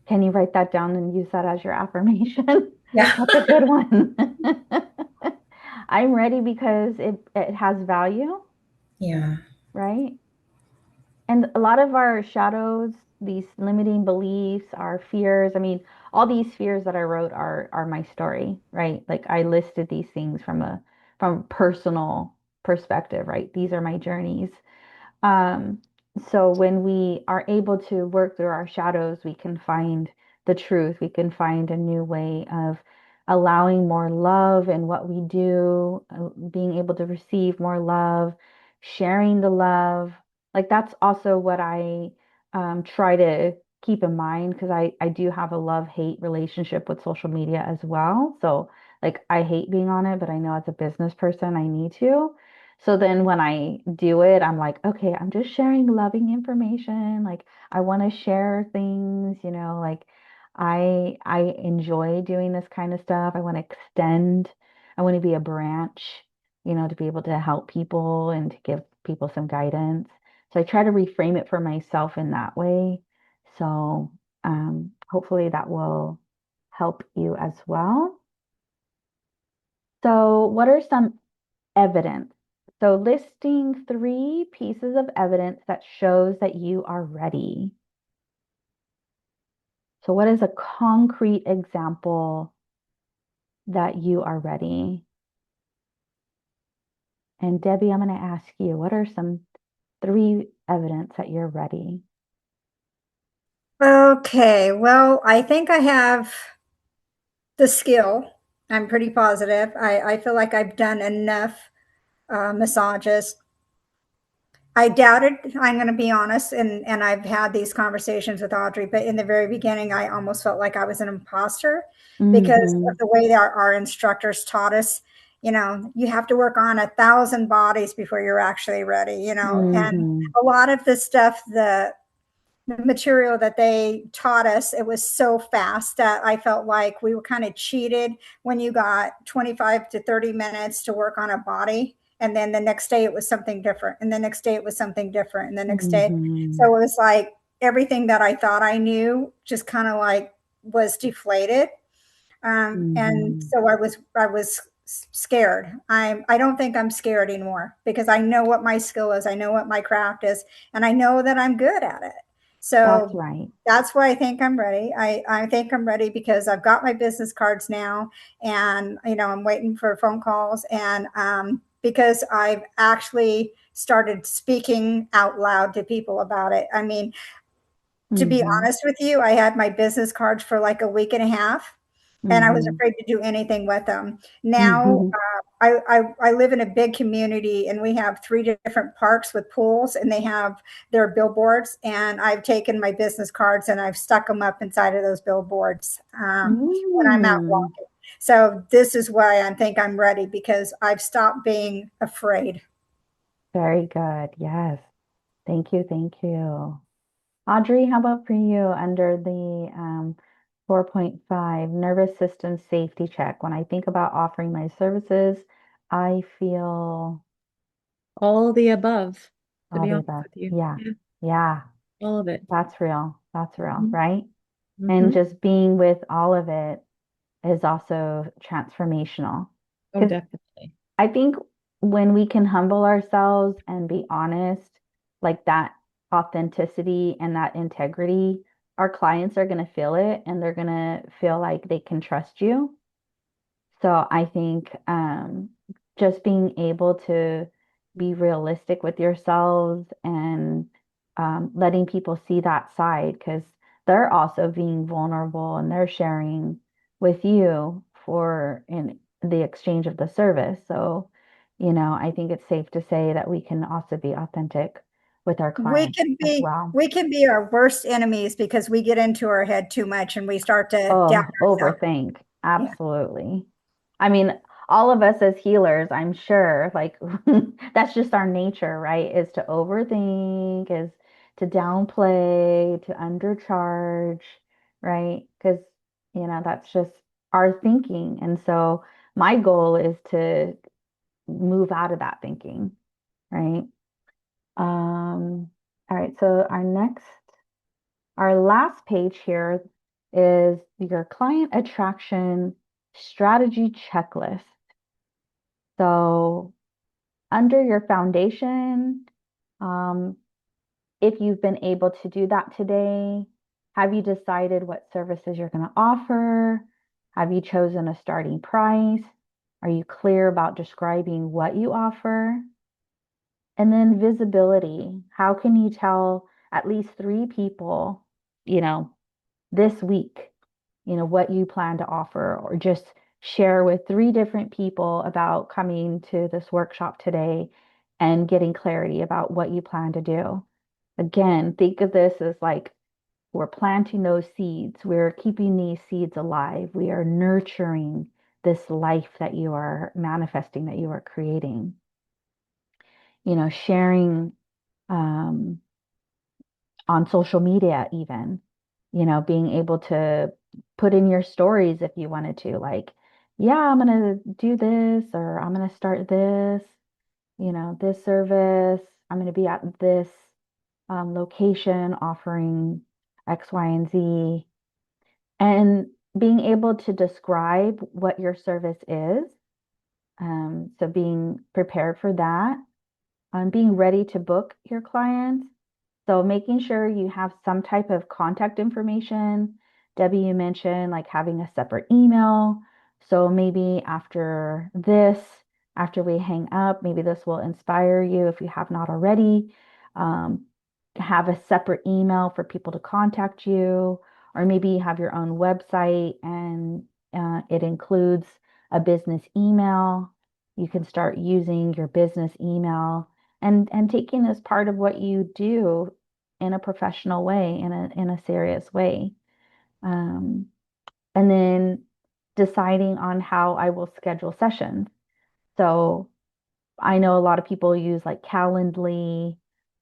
Can you write that down and use that as your affirmation? Yeah. That's a good one. I'm ready because it has value, Yeah. right? And a lot of our shadows, these limiting beliefs, our fears, I mean, all these fears that I wrote are my story, right? Like I listed these things from personal perspective, right? These are my journeys. Um, so when we are able to work through our shadows, we can find the truth. We can find a new way of allowing more love in what we do, being able to receive more love, sharing the love. Like that's also what I try to keep in mind because I do have a love-hate relationship with social media as well. So like I hate being on it, but I know as a business person I need to. So then when I do it, I'm like, okay, I'm just sharing loving information. Like I want to share things, like I enjoy doing this kind of stuff. I want to extend, I want to be a branch, to be able to help people and to give people some guidance. So I try to reframe it for myself in that way. So hopefully that will help you as well. So what are some evidence? So listing 3 pieces of evidence that shows that you are ready. So what is a concrete example that you are ready? And Debbie, I'm going to ask you, what are some 3 evidence that you're ready? Okay, well, I think I have the skill. I'm pretty positive. I feel like I've done enough massages. I doubted, I'm going to be honest, and I've had these conversations with Audrey, but in the very beginning, I almost felt like I was an imposter because Mm-hmm. of the way that our instructors taught us. You have to work on 1,000 bodies before you're actually ready, and Mm-hmm. a lot of the stuff, the material that they taught us, it was so fast that I felt like we were kind of cheated when you got 25 to 30 minutes to work on a body. And then the next day it was something different. And the next day it was something different. And the next day. Mm-hmm. So it was like everything that I thought I knew just kind of like was deflated. And Mm-hmm. so I was scared. I don't think I'm scared anymore because I know what my skill is. I know what my craft is, and I know that I'm good at it. That's So right. that's why I think I'm ready. I think I'm ready because I've got my business cards now, and I'm waiting for phone calls, and because I've actually started speaking out loud to people about it. I mean, to be Mm-hmm. honest with you, I had my business cards for like a week and a half, and I was Mm-hmm. afraid to do anything with them. Now, Mm-hmm. I live in a big community, and we have 3 different parks with pools, and they have their billboards. And I've taken my business cards and I've stuck them up inside of those billboards when I'm out Mm. walking. So this is why I think I'm ready because I've stopped being afraid. Very good. Yes. Thank you. Thank you. Audrey, how about for you under the 4.5 nervous system safety check? When I think about offering my services, I feel All the above, to all be the honest above. with you. Yeah. Yeah, Yeah. all of it. That's real. That's real, Mhm. right? And Mhm. just being with all of it is also transformational. Oh, Because definitely. I think when we can humble ourselves and be honest, like that authenticity and that integrity, our clients are going to feel it and they're going to feel like they can trust you. So I think just being able to be realistic with yourselves and letting people see that side because they're also being vulnerable and they're sharing with you for in the exchange of the service. So, I think it's safe to say that we can also be authentic with our We clients can as be well. we can be our worst enemies because we get into our head too much and we start to doubt Oh, ourselves. overthink. Yeah. Absolutely. I mean, all of us as healers, I'm sure, like that's just our nature, right? Is to overthink, is to downplay, to undercharge, right? Because, that's just our thinking. And so my goal is to move out of that thinking, right? All right, so our last page here is your client attraction strategy checklist. So, under your foundation, um, if you've been able to do that today, have you decided what services you're going to offer? Have you chosen a starting price? Are you clear about describing what you offer? And then visibility. How can you tell at least 3 people, you know, this week, what you plan to offer, or just share with 3 different people about coming to this workshop today and getting clarity about what you plan to do. Again, think of this as like we're planting those seeds. We're keeping these seeds alive. We are nurturing this life that you are manifesting, that you are creating. Sharing um, on social media, even, being able to put in your stories if you wanted to, like, yeah, I'm going to do this, or I'm going to start this, this service. I'm going to be at this location offering X, Y, and Z. And being able to describe what your service is. So being prepared for that, being ready to book your clients. So making sure you have some type of contact information. Debbie, you mentioned like having a separate email. So maybe after we hang up, maybe this will inspire you if you have not already. Um, have a separate email for people to contact you, or maybe you have your own website and it includes a business email. You can start using your business email and taking this part of what you do in a professional way, in a serious way. Um, and then deciding on how I will schedule sessions. So I know a lot of people use like Calendly.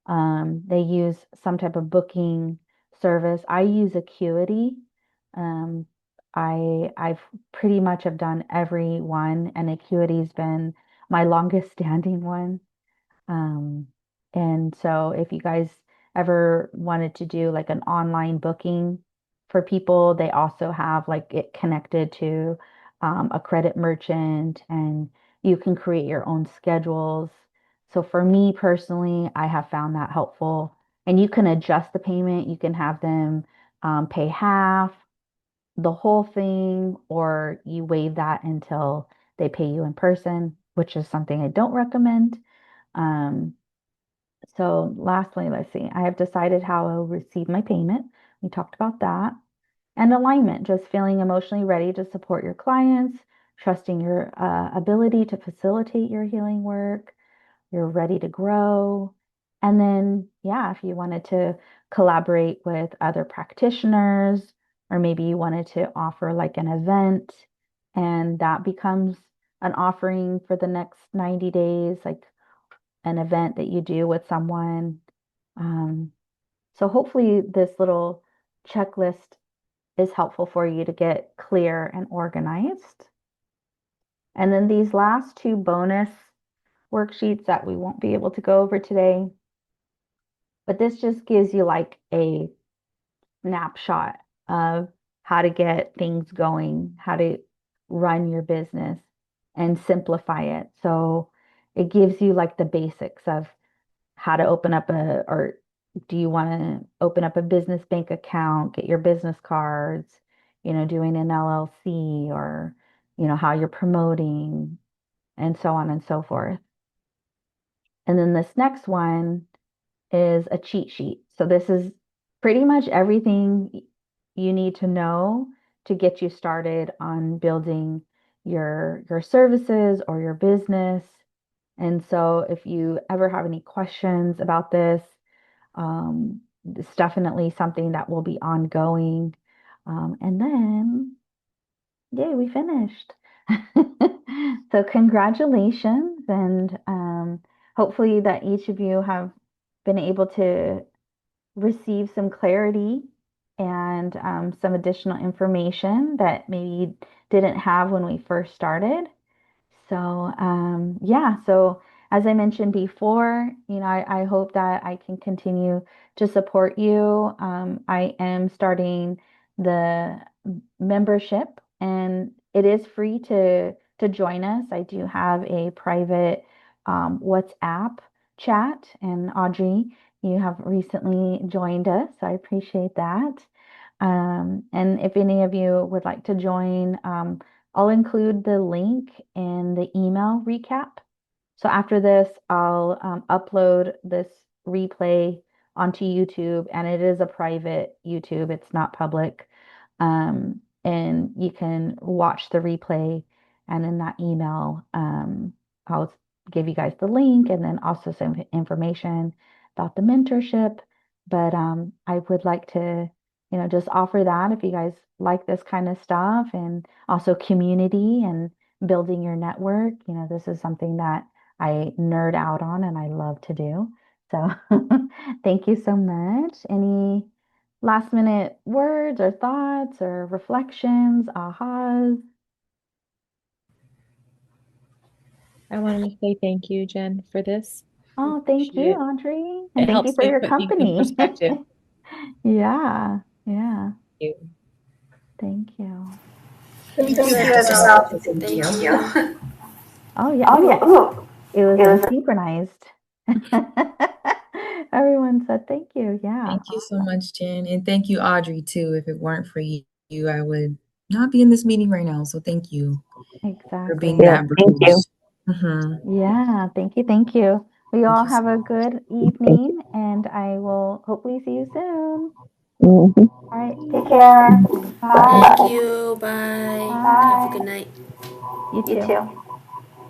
They use some type of booking service. I use Acuity. Um, I've pretty much have done every one, and Acuity's been my longest standing one. Um, and so if you guys ever wanted to do like an online booking for people, they also have like it connected to a credit merchant, and you can create your own schedules. So for me personally, I have found that helpful. And you can adjust the payment. You can have them pay half, the whole thing, or you waive that until they pay you in person, which is something I don't recommend. Um, so lastly, let's see, I have decided how I'll receive my payment. We talked about that. And alignment, just feeling emotionally ready to support your clients, trusting your ability to facilitate your healing work. You're ready to grow. And then, yeah, if you wanted to collaborate with other practitioners, or maybe you wanted to offer like an event, and that becomes an offering for the next 90 days, like an event that you do with someone. Um, so hopefully this little checklist is helpful for you to get clear and organized. And then these last two bonus worksheets that we won't be able to go over today, but this just gives you like a snapshot of how to get things going, how to run your business and simplify it. So it gives you like the basics of how to open up or do you want to open up a business bank account, get your business cards, doing an LLC, or, how you're promoting, and so on and so forth. And then this next one is a cheat sheet. So this is pretty much everything you need to know to get you started on building your services or your business. And so if you ever have any questions about this, it's definitely something that will be ongoing. And then, yay, we finished. So congratulations, and hopefully that each of you have been able to receive some clarity and some additional information that maybe you didn't have when we first started. So, yeah, so as I mentioned before, I hope that I can continue to support you. I am starting the membership, and it is free to join us. I do have a private WhatsApp chat, and Audrey, you have recently joined us, so I appreciate that. And if any of you would like to join, I'll include the link in the email recap. So after this, I'll upload this replay onto YouTube, and it is a private YouTube, it's not public. And you can watch the replay, and in that email, I'll give you guys the link and then also some information about the mentorship. But I would like to, just offer that if you guys like this kind of stuff, and also community and building your network. This is something that I nerd out on and I love to do. So thank you so much. Any last minute words or thoughts or reflections, ahas? I wanted to say thank you, Jen, for this. Oh, thank you, It, Audrey. And it thank you helps for me your put things in company. perspective. Yeah, yeah. You. Thank you. Thank Yes, you I as have to well. say thank you. Oh, yeah. Oh, yeah. It was synchronized. Everyone said thank you. Yeah, Thank you so awesome. much, Jen. And thank you, Audrey, too. If it weren't for you, I would not be in this meeting right now. So thank you for being Exactly. Yeah, that thank you. bridge. Hmm. Yeah, thank you. Thank you. We Thank all you so have a much. good Thank you. evening, and I will hopefully see you soon. Mhm. All right, take care. Thank Bye. you. Bye. Have a good Bye. night. You too.